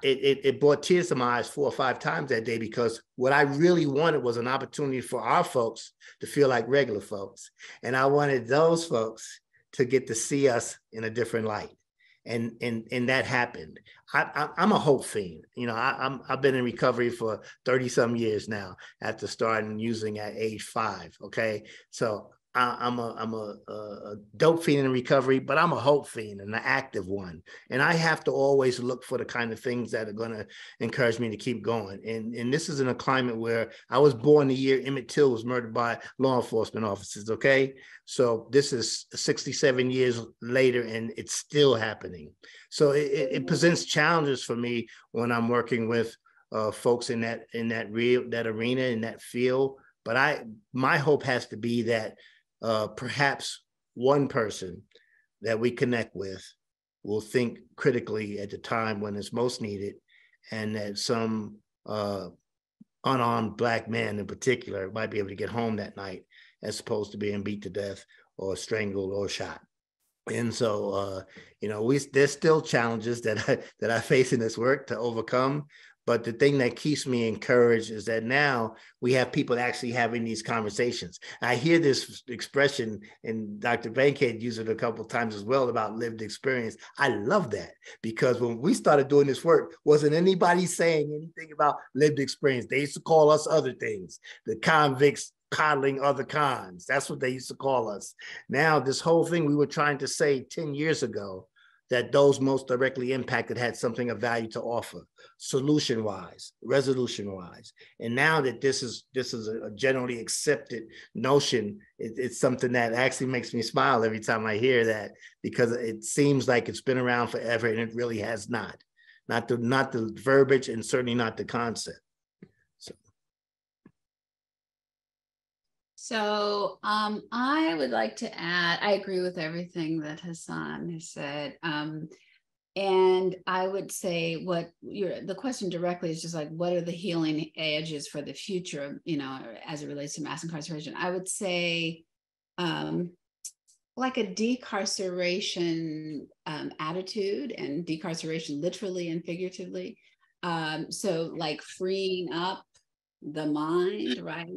[SPEAKER 4] it brought tears to my eyes 4 or 5 times that day, because what I really wanted was an opportunity for our folks to feel like regular folks. And I wanted those folks to get to see us in a different light. And that happened. I'm a hope fiend. You know, I've been in recovery for 30 some years now after starting using at age 5. Okay. So I'm a dope fiend in recovery, but I'm a hope fiend and an active one. And I have to always look for the kind of things that are going to encourage me to keep going. And this is in a climate where I was born the year Emmett Till was murdered by law enforcement officers. Okay. So this is 67 years later and it's still happening. So it presents challenges for me when I'm working with folks in that arena, in that field. But my hope has to be that perhaps one person that we connect with will think critically at the time when it's most needed, and that some unarmed Black man in particular might be able to get home that night as opposed to being beat to death or strangled or shot. And so, you know, there's still challenges that I face in this work to overcome, But the thing that keeps me encouraged is that now we have people actually having these conversations. I hear this expression, and Dr. Bankhead used it a couple of times as well, about lived experience. I love that, because when we started doing this work, wasn't anybody saying anything about lived experience. They used to call us other things, the convicts coddling other cons. That's what they used to call us. Now, this whole thing we were trying to say 10 years ago, that those most directly impacted had something of value to offer, solution-wise, resolution-wise. And now that this is a generally accepted notion, it's something that actually makes me smile every time I hear that, because it seems like it's been around forever, and it really has not. Not the verbiage, and certainly not the concept.
[SPEAKER 5] So I would like to add, I agree with everything that Hassan has said. And I would say the question directly is just like, what are the healing edges for the future, as it relates to mass incarceration? I would say like a decarceration attitude, and decarceration literally and figuratively. So like freeing up the mind, right?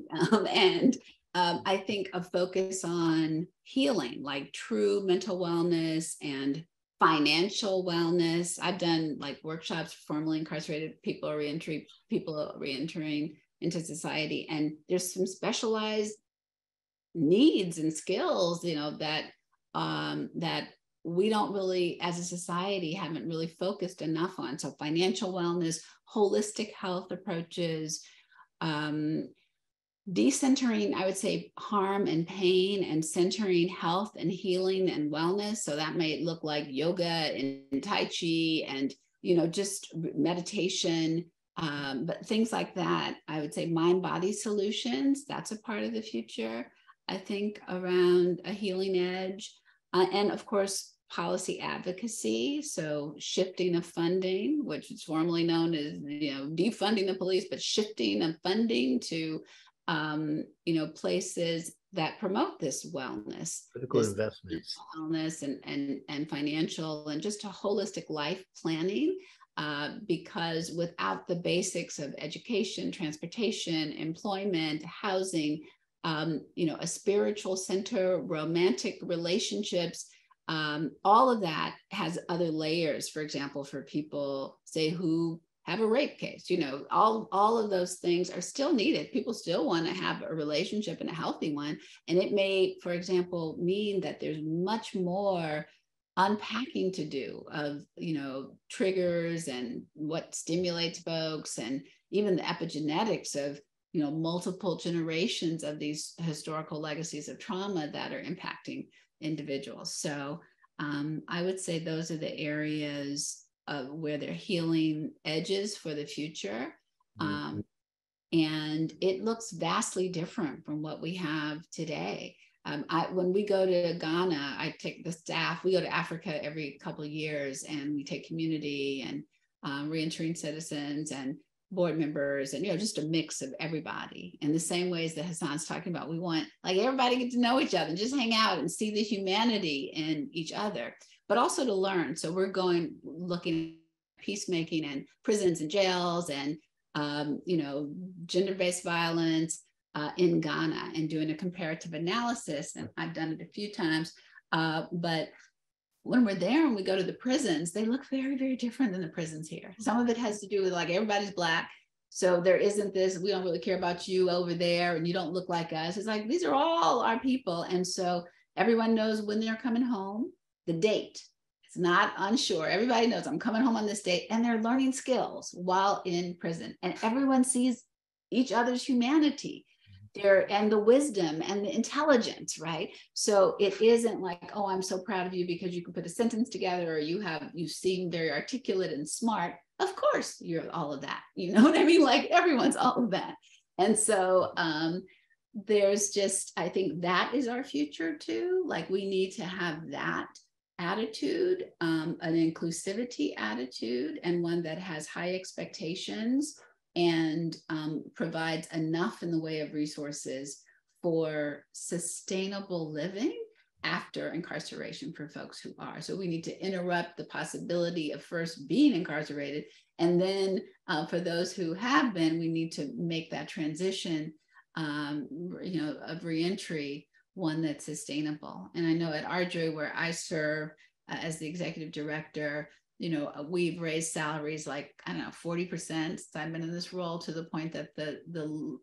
[SPEAKER 5] And I think a focus on healing, like true mental wellness and financial wellness. I've done like workshops for formerly incarcerated people, people reentering into society, and there's some specialized needs and skills, that we don't really, as a society, haven't really focused enough on. So financial wellness, holistic health approaches, decentering, I would say, harm and pain, and centering health and healing and wellness. So that may look like yoga and Tai Chi and, just meditation, but things like that. I would say mind-body solutions, that's a part of the future, I think, around a healing edge. And of course, policy advocacy. So shifting of funding, which is formerly known as, defunding the police, but shifting of funding to places that promote this wellness,
[SPEAKER 4] critical investments,
[SPEAKER 5] wellness and financial, and just a holistic life planning, because without the basics of education, transportation, employment, housing, a spiritual center, romantic relationships, all of that has other layers. For example, for people, say, who have a rape case, all of those things are still needed. People still want to have a relationship, and a healthy one. And it may, for example, mean that there's much more unpacking to do of, triggers and what stimulates folks, and even the epigenetics of, multiple generations of these historical legacies of trauma that are impacting individuals. So I would say those are the areas where they're healing edges for the future. And it looks vastly different from what we have today. When we go to Ghana, I take the staff, we go to Africa every couple of years, and we take community and reentering citizens and board members, and just a mix of everybody. In the same ways that Hassan's talking about, we want like everybody get to know each other and just hang out and see the humanity in each other, but also to learn. So we're looking at peacemaking and prisons and jails and, gender-based violence in Ghana, and doing a comparative analysis. And I've done it a few times, but when we're there and we go to the prisons, they look very, very different than the prisons here. Some of it has to do with like everybody's Black. So there isn't this, we don't really care about you over there and you don't look like us. It's like, these are all our people. And so everyone knows when they're coming home, the date. It's not unsure. Everybody knows I'm coming home on this date, and they're learning skills while in prison. And everyone sees each other's humanity there, and the wisdom and the intelligence, right? So it isn't like, oh, I'm so proud of you because you can put a sentence together, or you seem very articulate and smart. Of course, you're all of that. You know what I mean? Like everyone's all of that. And so there's just, I think that is our future too. Like we need to have that attitude, an inclusivity attitude, and one that has high expectations and provides enough in the way of resources for sustainable living after incarceration for folks who are. So we need to interrupt the possibility of first being incarcerated And then for those who have been, we need to make that transition, of reentry, one that's sustainable. And I know at RJOY, where I serve as the executive director, we've raised salaries like, 40% since I've been in this role, to the point that the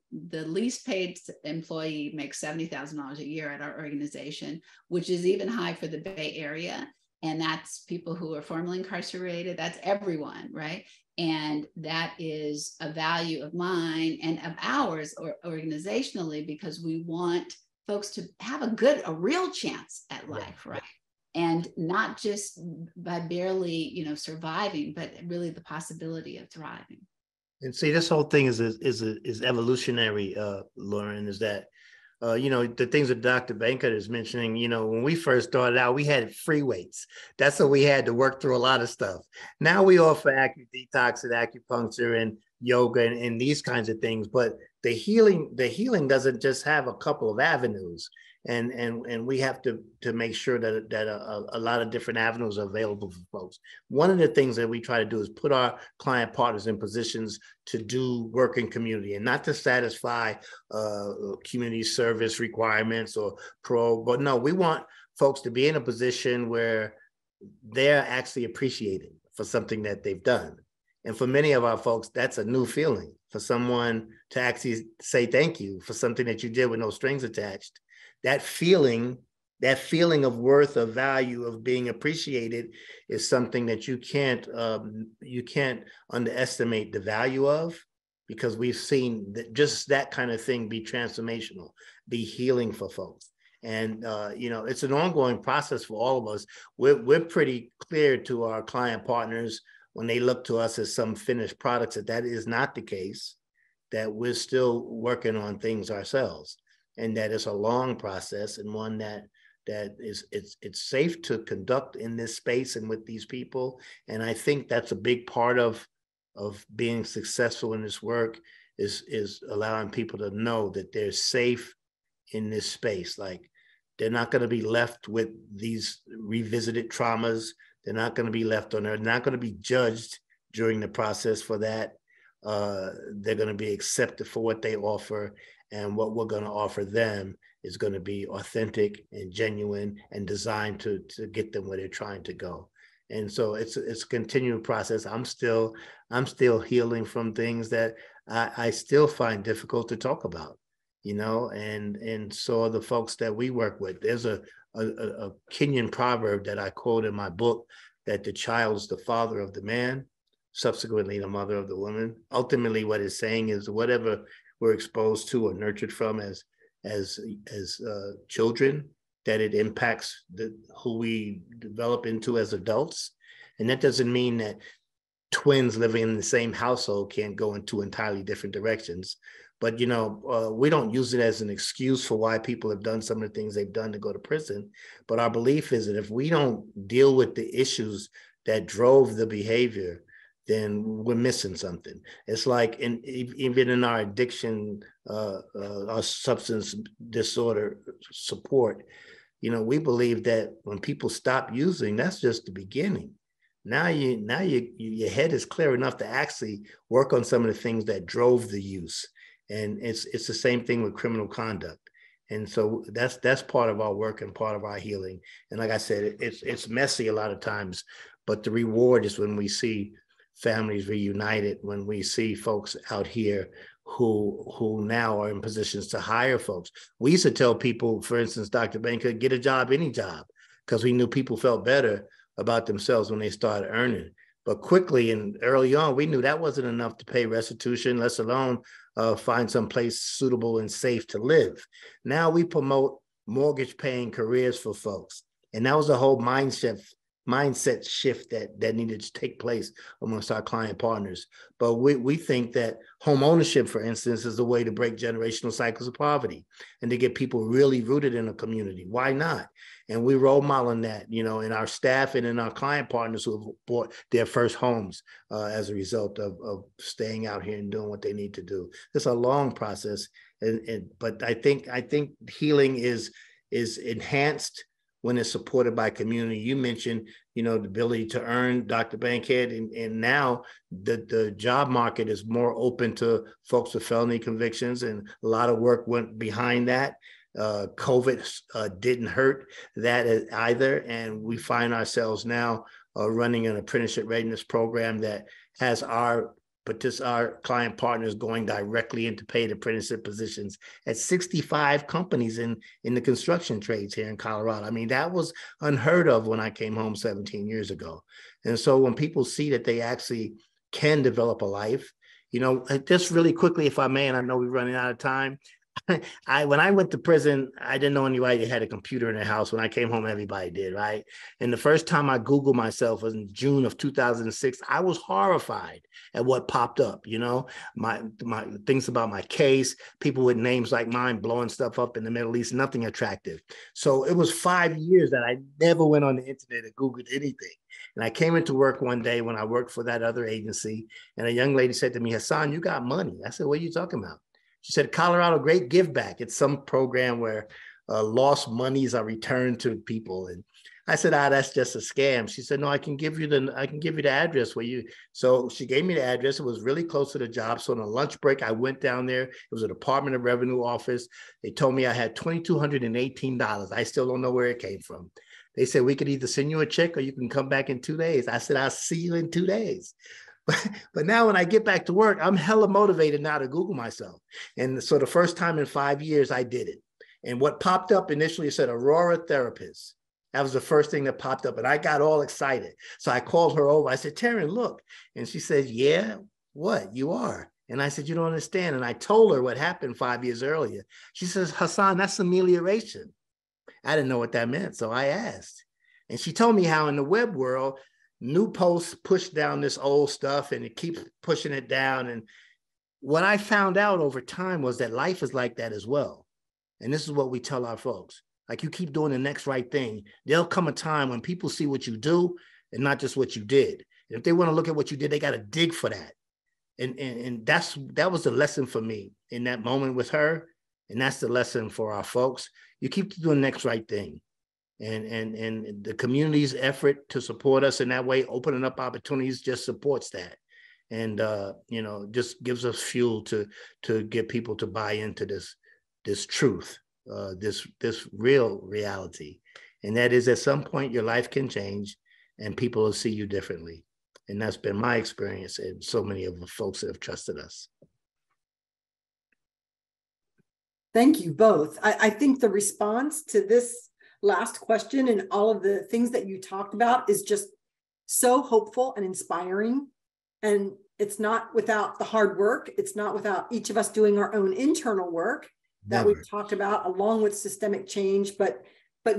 [SPEAKER 5] least paid employee makes $70,000 a year at our organization, which is even high for the Bay Area. And that's people who are formerly incarcerated. That's everyone, right? And that is a value of mine and of ours, or organizationally, because we want folks to have a real chance at life, right? And not just by barely, surviving, but really the possibility of thriving.
[SPEAKER 4] And see, this whole thing is evolutionary, Lauren, is that, the things that Dr. Bankhead is mentioning, when we first started out, we had free weights. That's what we had to work through a lot of stuff. Now we offer detox and acupuncture and yoga and these kinds of things, but the healing doesn't just have a couple of avenues. And we have to make sure that a lot of different avenues are available for folks. One of the things that we try to do is put our client partners in positions to do work in community, and not to satisfy community service requirements or but no, we want folks to be in a position where they're actually appreciated for something that they've done. And for many of our folks, that's a new feeling, for someone to actually say thank you for something that you did with no strings attached. That feeling of worth, of value, of being appreciated is something that you can't underestimate the value of, because we've seen that just that kind of thing be transformational, be healing for folks. And it's an ongoing process for all of us. We're pretty clear to our client partners when they look to us as some finished products that is not the case, that we're still working on things ourselves. And that it's a long process, and one that it's safe to conduct in this space and with these people. And I think that's a big part of being successful in this work, is allowing people to know that they're safe in this space. Like, they're not going to be left with these revisited traumas. They're not going to be left on there. They're not going to be judged during the process for that. They're going to be accepted for what they offer. And what we're going to offer them is going to be authentic and genuine and designed to get them where they're trying to go. And so it's a continual process. I'm still healing from things that I still find difficult to talk about, and so the folks that we work with. There's a Kenyan proverb that I quote in my book, that the child is the father of the man, subsequently the mother of the woman. Ultimately, what it's saying is whatever we're exposed to or nurtured from as children, that it impacts who we develop into as adults. And that doesn't mean that twins living in the same household can't go in two entirely different directions. But, we don't use it as an excuse for why people have done some of the things they've done to go to prison. But our belief is that if we don't deal with the issues that drove the behavior, then we're missing something. It's like even in our addiction, our substance disorder support, we believe that when people stop using, that's just the beginning. Now your head is clear enough to actually work on some of the things that drove the use. And it's the same thing with criminal conduct. And so that's part of our work and part of our healing. And like I said, it's messy a lot of times, but the reward is when we see families reunited, when we see folks out here who now are in positions to hire folks. We used to tell people, for instance, Dr. Bankhead, get a job, any job, because we knew people felt better about themselves when they started earning. But quickly and early on, we knew that wasn't enough to pay restitution, let alone find some place suitable and safe to live. Now we promote mortgage paying careers for folks. And that was a whole mindset shift that needed to take place amongst our client partners. But we think that home ownership, for instance, is a way to break generational cycles of poverty and to get people really rooted in a community. Why not? And we role model that, in our staff and in our client partners who have bought their first homes as a result of staying out here and doing what they need to do. It's a long process, but I think healing is enhanced when it's supported by community. You mentioned, the ability to earn, Dr. Bankhead, and now the job market is more open to folks with felony convictions, and a lot of work went behind that. COVID didn't hurt that either, and we find ourselves now running an apprenticeship readiness program that has our client partners going directly into paid apprenticeship positions at 65 companies in the construction trades here in Colorado. I mean, that was unheard of when I came home 17 years ago. And so when people see that they actually can develop a life, just really quickly, if I may, and I know we're running out of time, when I went to prison, I didn't know anybody that had a computer in their house. When I came home, everybody did, right? And the first time I Googled myself was in June of 2006. I was horrified at what popped up, my things about my case, people with names like mine blowing stuff up in the Middle East, nothing attractive. So it was 5 years that I never went on the internet and Googled anything. And I came into work one day when I worked for that other agency, and a young lady said to me, "Hassan, you got money." I said, "What are you talking about?" She said, "Colorado Great Give Back. It's some program where lost monies are returned to people." And I said, "That's just a scam." She said, "No, I can give you the address where you." So she gave me the address. It was really close to the job. So on a lunch break, I went down there. It was a Department of Revenue office. They told me I had $2,218. I still don't know where it came from. They said, "We could either send you a check or you can come back in 2 days." I said, "I'll see you in 2 days." But now when I get back to work, I'm hella motivated now to Google myself. And so the first time in 5 years, I did it. And what popped up initially said Aurora therapist. That was the first thing that popped up. And I got all excited. So I called her over. I said, "Taryn, look." And she said, "Yeah, what? You are?" And I said, "You don't understand." And I told her what happened 5 years earlier. She says, "Hassan, that's amelioration." I didn't know what that meant. So I asked. And she told me how in the web world, new posts push down this old stuff and it keeps pushing it down. And what I found out over time was that life is like that as well. And this is what we tell our folks. Like, you keep doing the next right thing. There'll come a time when people see what you do and not just what you did. And if they want to look at what you did, they got to dig for that. And that was the lesson for me in that moment with her. And that's the lesson for our folks. You keep doing the next right thing. And the community's effort to support us in that way, opening up opportunities, just supports that. And, just gives us fuel to get people to buy into this truth, this real reality. And that is, at some point, your life can change and people will see you differently. And that's been my experience and so many of the folks that have trusted us.
[SPEAKER 3] Thank you both. I think the response to this last question and all of the things that you talked about is just so hopeful and inspiring. And it's not without the hard work. It's not without each of us doing our own internal work that we've talked about, along with systemic change, but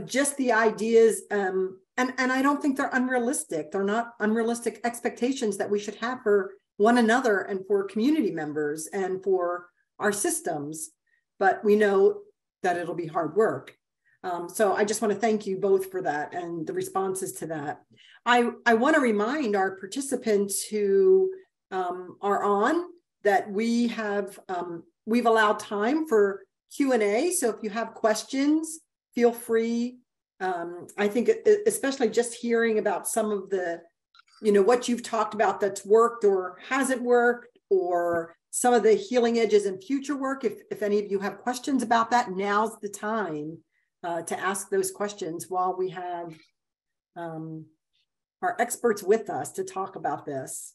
[SPEAKER 3] just the ideas. And I don't think they're unrealistic. They're not unrealistic expectations that we should have for one another and for community members and for our systems. But we know that it'll be hard work. So I just want to thank you both for that and the responses to that. I want to remind our participants who are on that we've allowed time for Q&A. So if you have questions, feel free. I think especially just hearing about some of the, what you've talked about that's worked or hasn't worked, or some of the healing edges and future work. If any of you have questions about that, now's the time to ask those questions while we have our experts with us to talk about this.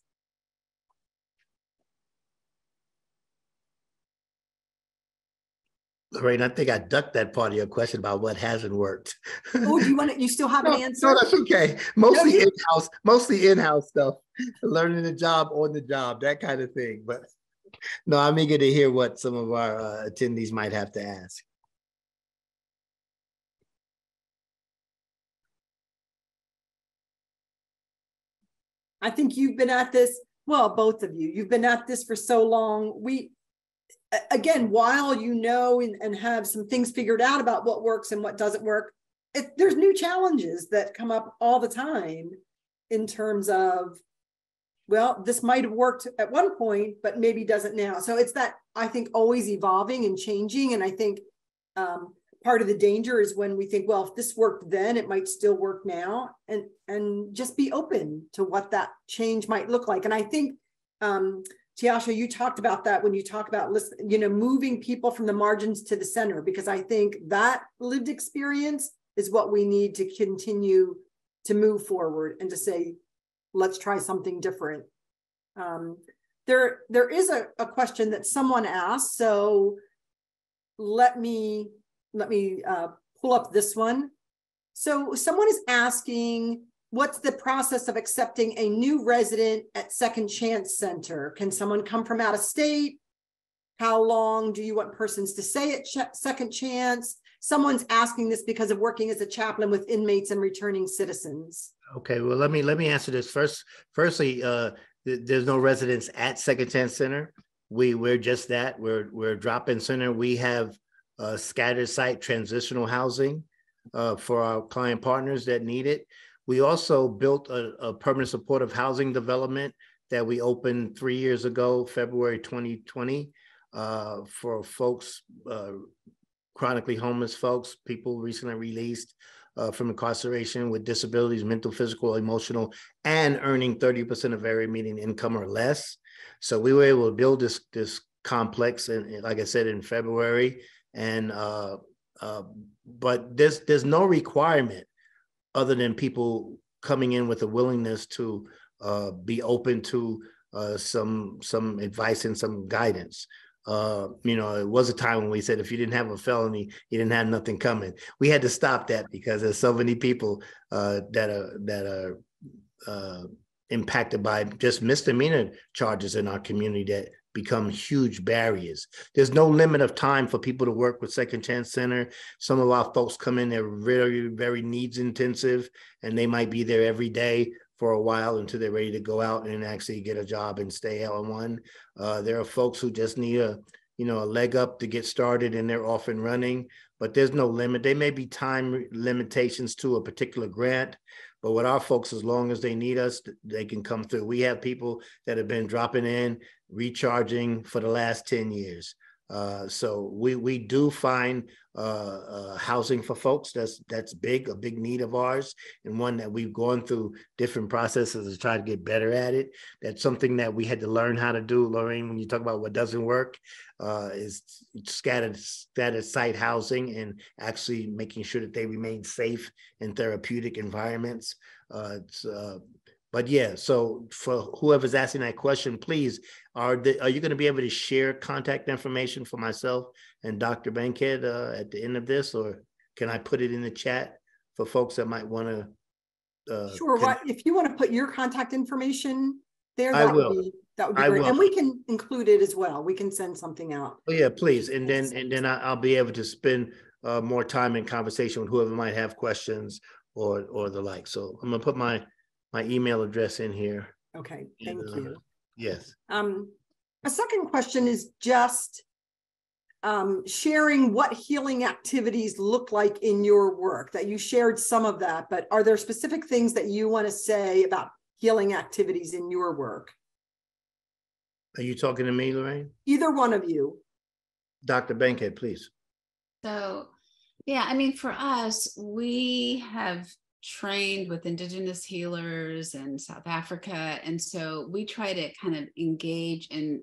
[SPEAKER 4] Lorraine, I think I ducked that part of your question about what hasn't worked.
[SPEAKER 3] Oh, you still have an answer?
[SPEAKER 4] No, that's okay. Mostly in-house stuff, learning the job on the job, that kind of thing. But no, I'm eager to hear what some of our attendees might have to ask.
[SPEAKER 3] I think you've been at this, well, both of you've been at this for so long. Again, while and have some things figured out about what works and what doesn't work, there's new challenges that come up all the time in terms of, well, this might have worked at one point, but maybe doesn't now. So it's that, I think, always evolving and changing. And I think part of the danger is when we think, well, if this worked then, it might still work now, and just be open to what that change might look like. And I think, Teiahsha, you talked about that when you talk about, moving people from the margins to the center, because I think that lived experience is what we need to continue to move forward and to say, let's try something different. There is a question that someone asked, so let me pull up this one. So someone is asking, what's the process of accepting a new resident at Second Chance Center? Can someone come from out of state? How long do you want persons to stay at Second Chance? Someone's asking this because of working as a chaplain with inmates and returning citizens.
[SPEAKER 4] Okay, well, let me answer this first. Firstly, there's no residents at Second Chance Center. We're just that. We're a drop-in center. We have scattered site transitional housing for our client partners that need it. We also built a permanent supportive housing development that we opened 3 years ago, February 2020, for folks, chronically homeless folks, people recently released from incarceration with disabilities, mental, physical, emotional, and earning 30% of every median income or less. So we were able to build this complex, and like I said, in February. And but there's no requirement other than people coming in with a willingness to be open to some advice and some guidance. It was a time when we said if you didn't have a felony, you didn't have nothing coming. We had to stop that because there's so many people that are impacted by just misdemeanor charges in our community that become huge barriers. There's no limit of time for people to work with Second Chance Center. Some of our folks come in, they're very, very needs intensive, and they might be there every day for a while until they're ready to go out and actually get a job and stay on one. There are folks who just need a leg up to get started, and they're off and running, but there's no limit. There may be time limitations to a particular grant, but with our folks, as long as they need us, they can come through. We have people that have been dropping in, recharging for the last 10 years. So we do find housing for folks. That's a big need of ours, and one that we've gone through different processes to try to get better at it. That's something that we had to learn how to do, Lorraine. When you talk about what doesn't work, is scattered site housing and actually making sure that they remain safe in therapeutic environments. But yeah, so for whoever's asking that question, please, are you going to be able to share contact information for myself and Dr. Bankhead at the end of this, or can I put it in the chat for folks that might want to?
[SPEAKER 3] Sure. If you want to put your contact information there,
[SPEAKER 4] that would
[SPEAKER 3] be great. And we can include it as well. We can send something out.
[SPEAKER 4] Oh yeah, please. And then I'll be able to spend more time in conversation with whoever might have questions or the like. So I'm gonna put my email address in here.
[SPEAKER 3] Okay, thank you.
[SPEAKER 4] Yes.
[SPEAKER 3] A second question is just sharing what healing activities look like in your work. That you shared some of that, but are there specific things that you want to say about healing activities in your work?
[SPEAKER 4] Are you talking to me, Lorraine?
[SPEAKER 3] Either one of you.
[SPEAKER 4] Dr. Bankhead, please.
[SPEAKER 5] So, yeah, I mean, for us, we have trained with Indigenous healers in South Africa. And so we try to kind of engage in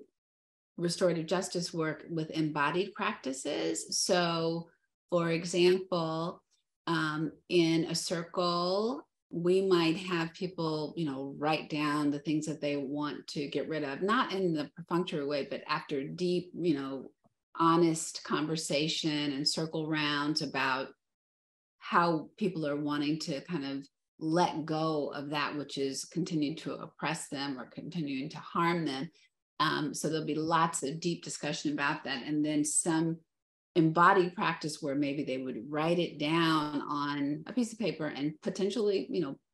[SPEAKER 5] restorative justice work with embodied practices. So, for example, in a circle, we might have people, write down the things that they want to get rid of, not in the perfunctory way, but after deep, honest conversation and circle rounds about how people are wanting to kind of let go of that which is continuing to oppress them or continuing to harm them. So there'll be lots of deep discussion about that. And then some embodied practice where maybe they would write it down on a piece of paper and potentially,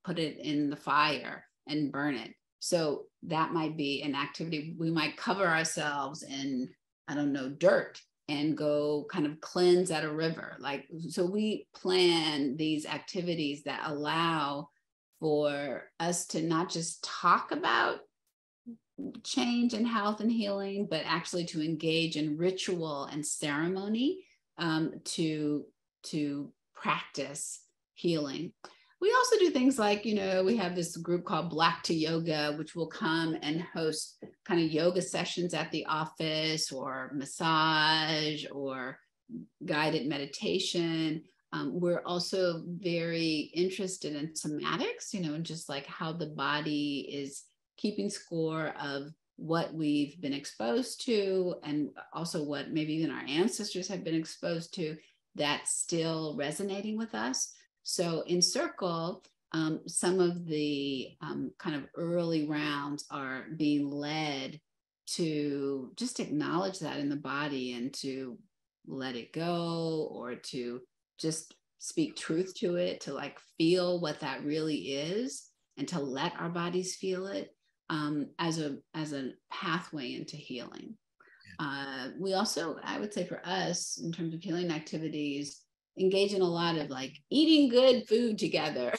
[SPEAKER 5] put it in the fire and burn it. So that might be an activity. We might cover ourselves in, dirt and go kind of cleanse at a river. So we plan these activities that allow for us to not just talk about change and health and healing, but actually to engage in ritual and ceremony to to practice healing. We also do things like, we have this group called Black to Yoga, which will come and host kind of yoga sessions at the office, or massage, or guided meditation. We're also very interested in somatics, just like how the body is keeping score of what we've been exposed to, and also what maybe even our ancestors have been exposed to that's still resonating with us. So in Circle, some of the kind of early rounds are being led to just acknowledge that in the body and to let it go, or to just speak truth to it, to like feel what that really is, and to let our bodies feel it as a pathway into healing. We also, I would say for us, in terms of healing activities, engage in a lot of like eating good food together,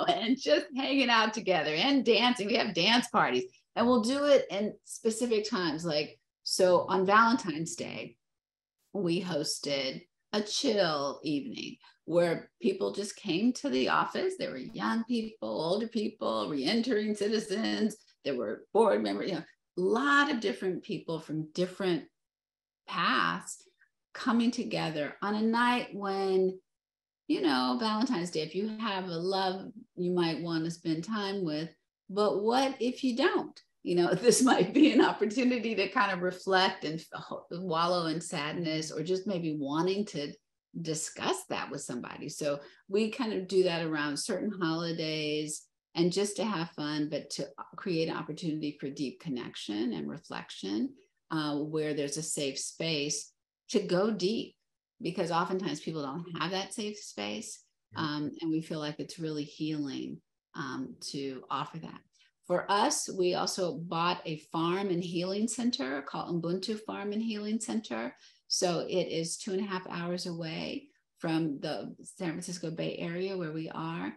[SPEAKER 5] and just hanging out together and dancing. We have dance parties, and we'll do it in specific times. Like, so on Valentine's Day, we hosted a chill evening where people just came to the office. There were young people, older people, re-entering citizens. There were board members, a lot of different people from different paths coming together on a night when, Valentine's Day, if you have a love you might want to spend time with, but what if you don't? This might be an opportunity to kind of reflect and wallow in sadness, or just maybe wanting to discuss that with somebody. So we kind of do that around certain holidays, and just to have fun, but to create an opportunity for deep connection and reflection, where there's a safe space to go deep, because oftentimes people don't have that safe space. And we feel like it's really healing to offer that. For us, we also bought a farm and healing center called Ubuntu Farm and Healing Center. So it is 2.5 hours away from the San Francisco Bay Area where we are.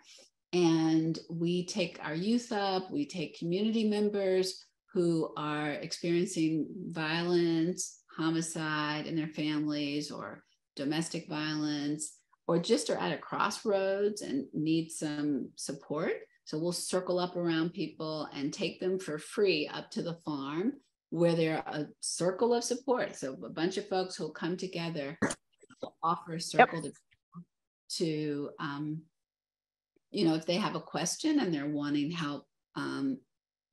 [SPEAKER 5] And we take our youth up, we take community members who are experiencing violence, homicide in their families, or domestic violence, or just are at a crossroads and need some support. So we'll circle up around people and take them for free up to the farm, where they're a circle of support. So a bunch of folks who'll come together, offer a circle to if they have a question and they're wanting help, and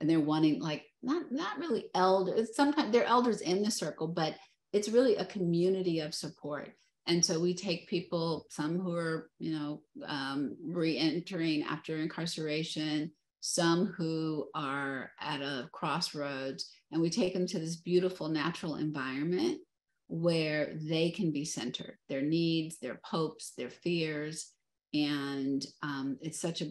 [SPEAKER 5] they're wanting, like, not really elders, sometimes they're elders in the circle, but it's really a community of support. And so we take people, some who are, re-entering after incarceration, some who are at a crossroads, and we take them to this beautiful natural environment where they can be centered, their needs, their hopes, their fears. And it's such a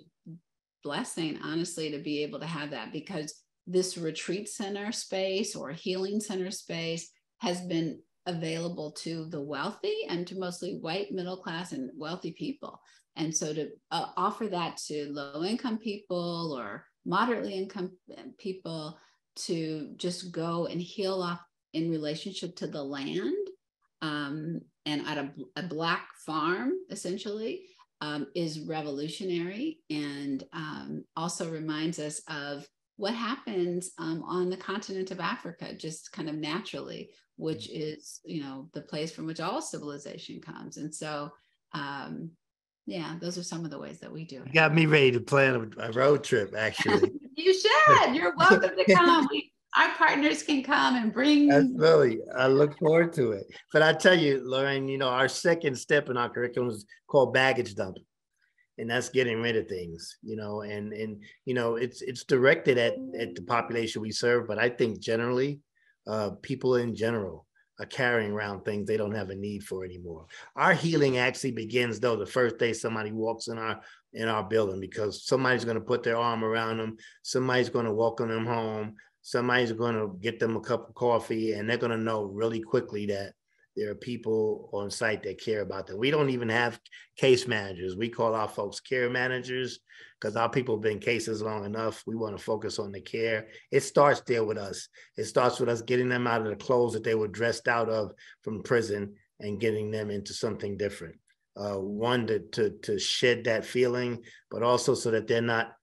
[SPEAKER 5] blessing, honestly, to be able to have that, because this retreat center space or healing center space has been available to the wealthy and to mostly white, middle class, and wealthy people. And so to offer that to low income people or moderately income people to just go and heal off in relationship to the land, and at a Black farm, essentially, is revolutionary, and also reminds us of what happens on the continent of Africa, just kind of naturally, which is, the place from which all civilization comes. And so, those are some of the ways that we do it.
[SPEAKER 4] You got me ready to plan a road trip, actually.
[SPEAKER 5] You should. You're welcome to come. Our partners can come and bring.
[SPEAKER 4] Absolutely. I look forward to it. But I tell you, Lorraine, our second step in our curriculum is called baggage dumping. And that's getting rid of things, and it's directed at the population we serve. But I think generally, people in general are carrying around things they don't have a need for anymore. Our healing actually begins, though, the first day somebody walks in our building, because somebody's going to put their arm around them. Somebody's going to welcome them home. Somebody's going to get them a cup of coffee, and they're going to know really quickly that there are people on site that care about them. We don't even have case managers. We call our folks care managers, because our people have been in cases long enough. We want to focus on the care. It starts there with us. It starts with us getting them out of the clothes that they were dressed out of from prison and getting them into something different. one, to shed that feeling, but also so that they're not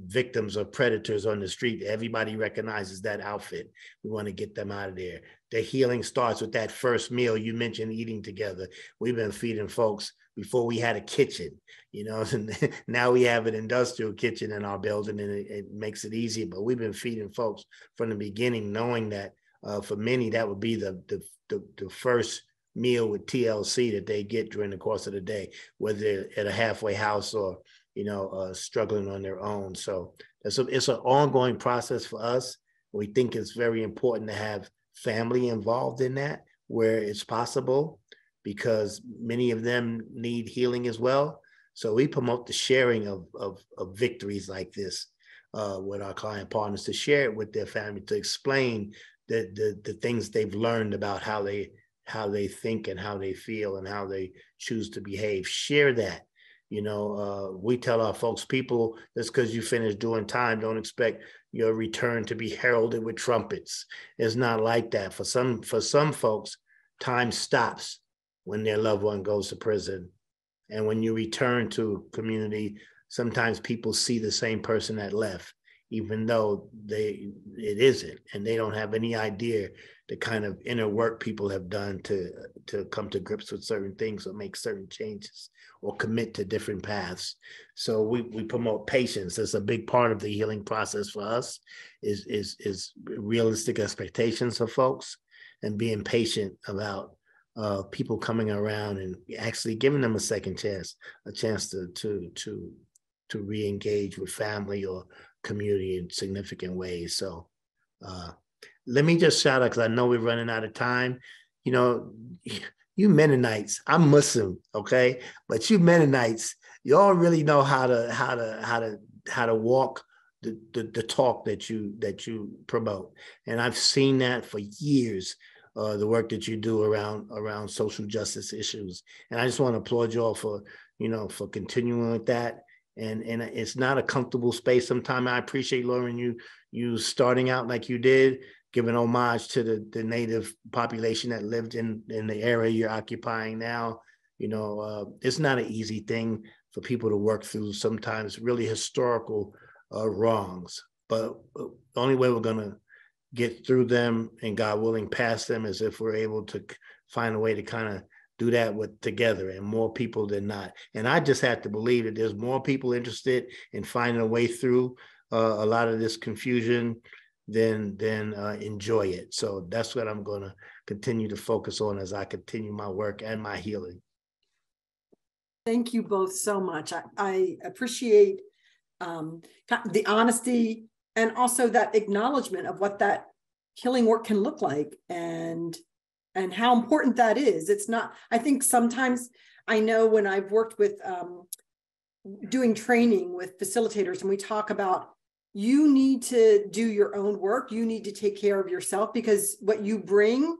[SPEAKER 4] victims or predators on the street. Everybody recognizes that outfit. We want to get them out of there. The healing starts with that first meal. You mentioned eating together. We've been feeding folks before we had a kitchen, you know, and now we have an industrial kitchen in our building, and it makes it easier. But we've been feeding folks from the beginning, knowing that for many, that would be the first meal with TLC that they get during the course of the day, whether they're at a halfway house or, you know, struggling on their own. So it's an ongoing process for us. We think it's very important to have family involved in that where it's possible, because many of them need healing as well. So we promote the sharing of victories like this with our client partners, to share it with their family, to explain the things they've learned about how they think and how they feel and how they choose to behave. Share that. You know, we tell our folks, people, just because you finish doing time, don't expect your return to be heralded with trumpets. It's not like that. For some folks, time stops when their loved one goes to prison. And when you return to community, sometimes people see the same person that left, even though it isn't, and they don't have any idea the kind of inner work people have done to come to grips with certain things or make certain changes or commit to different paths. So we promote patience. That's a big part of the healing process for us, is realistic expectations for folks and being patient about people coming around and actually giving them a second chance, a chance to re-engage with family or community in significant ways. So let me just shout out, because I know we're running out of time. You know, you Mennonites, I'm Muslim, okay, but you Mennonites, you all really know how to walk the talk that you promote, and I've seen that for years. The work that you do around social justice issues, and I just want to applaud you all for continuing with that. And it's not a comfortable space sometimes. I appreciate, Lauren, you starting out like you did, giving homage to the native population that lived in the area you're occupying now. You know, it's not an easy thing for people to work through, sometimes really historical wrongs. But the only way we're gonna get through them, and God willing, past them, is if we're able to find a way to kind of do that together, and more people than not. And I just have to believe that there's more people interested in finding a way through a lot of this confusion than enjoy it. So that's what I'm going to continue to focus on as I continue my work and my healing.
[SPEAKER 3] Thank you both so much. I appreciate the honesty and also that acknowledgement of what that healing work can look like, and how important that is. It's not, I think sometimes, I know when I've worked with doing training with facilitators, and we talk about, you need to do your own work. You need to take care of yourself, because what you bring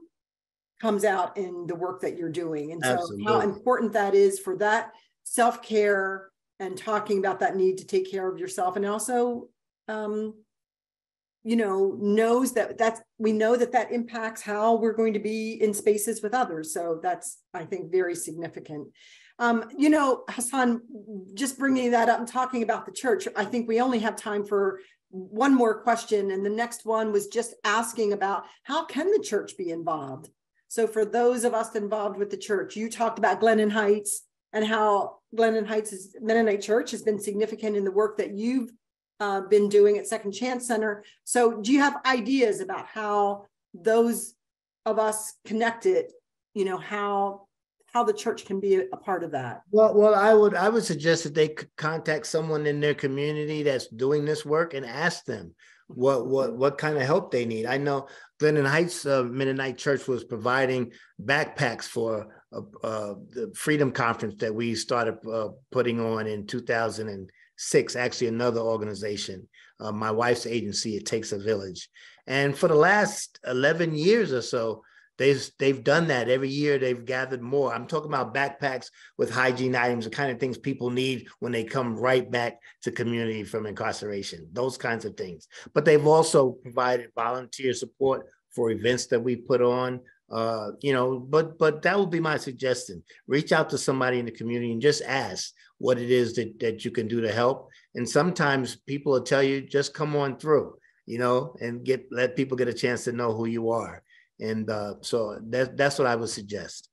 [SPEAKER 3] comes out in the work that you're doing. And
[SPEAKER 4] Absolutely.
[SPEAKER 3] So how important that is for that self-care, and talking about that need to take care of yourself. And also, knows that we know that impacts how we're going to be in spaces with others. So that's, I think, very significant. Hassan, just bringing that up and talking about the church, I think we only have time for one more question. And the next one was just asking about, how can the church be involved? So for those of us involved with the church, you talked about Glennon Heights, and how Glennon Heights' Mennonite Church has been significant in the work that you've been doing at Second Chance Center. So do you have ideas about how those of us connected, how the church can be a part of that?
[SPEAKER 4] Well, I would suggest that they could contact someone in their community that's doing this work and ask them what kind of help they need. I know Glennon Heights Mennonite Church was providing backpacks for the Freedom Conference that we started putting on in 2006, actually another organization, my wife's agency, It Takes a Village. And for the last 11 years or so, they've done that. Every year they've gathered more. I'm talking about backpacks with hygiene items, the kind of things people need when they come right back to community from incarceration, those kinds of things. But they've also provided volunteer support for events that we put on. You know, but that would be my suggestion. Reach out to somebody in the community and just ask what it is that you can do to help. And sometimes people will tell you, just come on through, you know, and let people get a chance to know who you are. And so that's what I would suggest.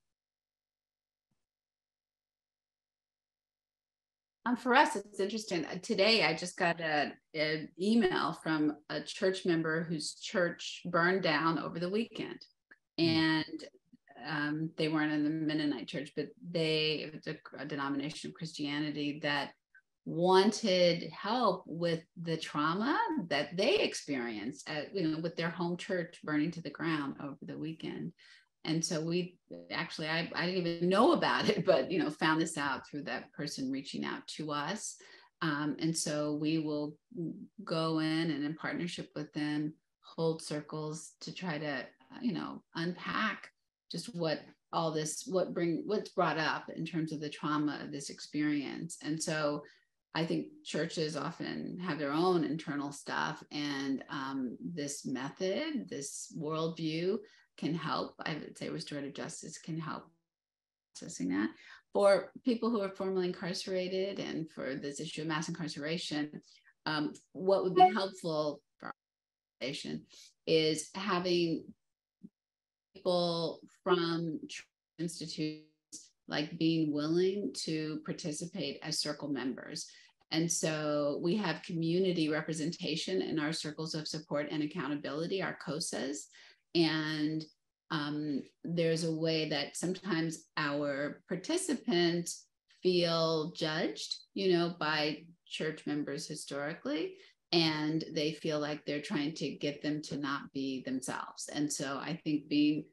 [SPEAKER 5] For us, it's interesting. Today, I just got an email from a church member whose church burned down over the weekend. And they weren't in the Mennonite Church, but it was a denomination of Christianity that wanted help with the trauma that they experienced, with their home church burning to the ground over the weekend. And so we actually, I didn't even know about it, but, found this out through that person reaching out to us. And so we will go in and in partnership with them, hold circles to try to, unpack just what's brought up in terms of the trauma of this experience. And so I think churches often have their own internal stuff, and this method, this worldview can help. I would say restorative justice can help processing that. For people who are formerly incarcerated and for this issue of mass incarceration, what would be helpful for our organization is having people from institutions like being willing to participate as circle members. And so we have community representation in our circles of support and accountability, our COSAs. And there's a way that sometimes our participants feel judged, by church members historically, and they feel like they're trying to get them to not be themselves. And so I think being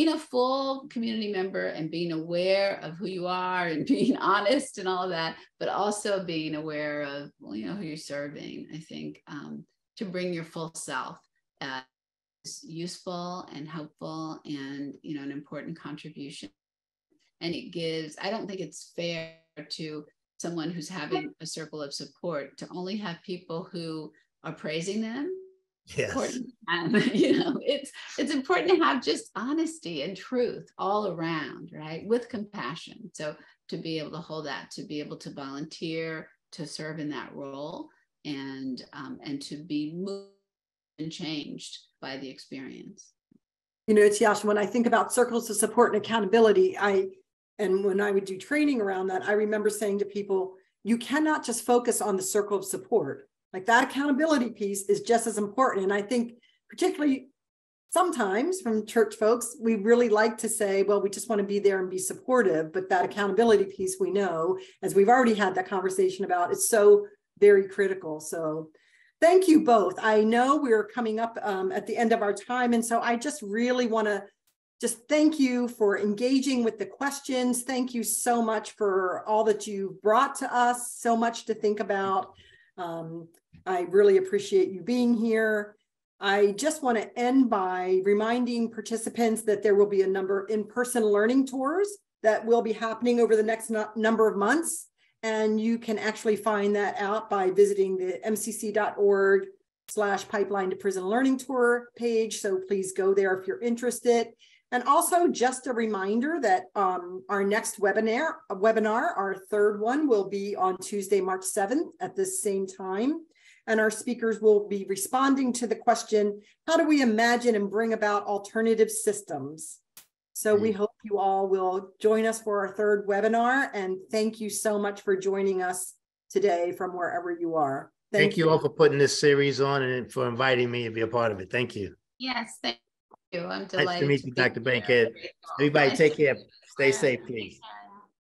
[SPEAKER 5] a full community member and being aware of who you are and being honest and all of that, but also being aware of, who you're serving, I think to bring your full self is useful and helpful and, an important contribution. And it gives, I don't think it's fair to someone who's having a circle of support to only have people who are praising them.
[SPEAKER 4] Yes.
[SPEAKER 5] It's important to have just honesty and truth all around, right? With compassion. So to be able to hold that, to be able to volunteer, to serve in that role, and to be moved and changed by the experience.
[SPEAKER 3] Teiahsha, when I think about circles of support and accountability, and when I would do training around that, I remember saying to people, you cannot just focus on the circle of support. Like that accountability piece is just as important. And I think particularly sometimes from church folks, we really like to say, well, we just want to be there and be supportive. But that accountability piece, we know, as we've already had that conversation about, it's so very critical. So thank you both. I know we're coming up at the end of our time. And so I just really want to just thank you for engaging with the questions. Thank you so much for all that you brought to us, so much to think about. I really appreciate you being here. I just want to end by reminding participants that there will be a number of in-person learning tours that will be happening over the next number of months. And you can actually find that out by visiting the mcc.org/pipeline to prison learning tour page. So please go there if you're interested. And also just a reminder that our next webinar, our third one, will be on Tuesday, March 7th at this same time. And our speakers will be responding to the question, how do we imagine and bring about alternative systems? So we hope you all will join us for our third webinar. And thank you so much for joining us today from wherever you are.
[SPEAKER 4] Thank you all for putting this series on and for inviting me to be a part of it. Thank you.
[SPEAKER 5] Yes, thank you. I'm delighted.
[SPEAKER 4] Nice to meet you, Dr. Bankhead. Everybody take care. Stay safe, please.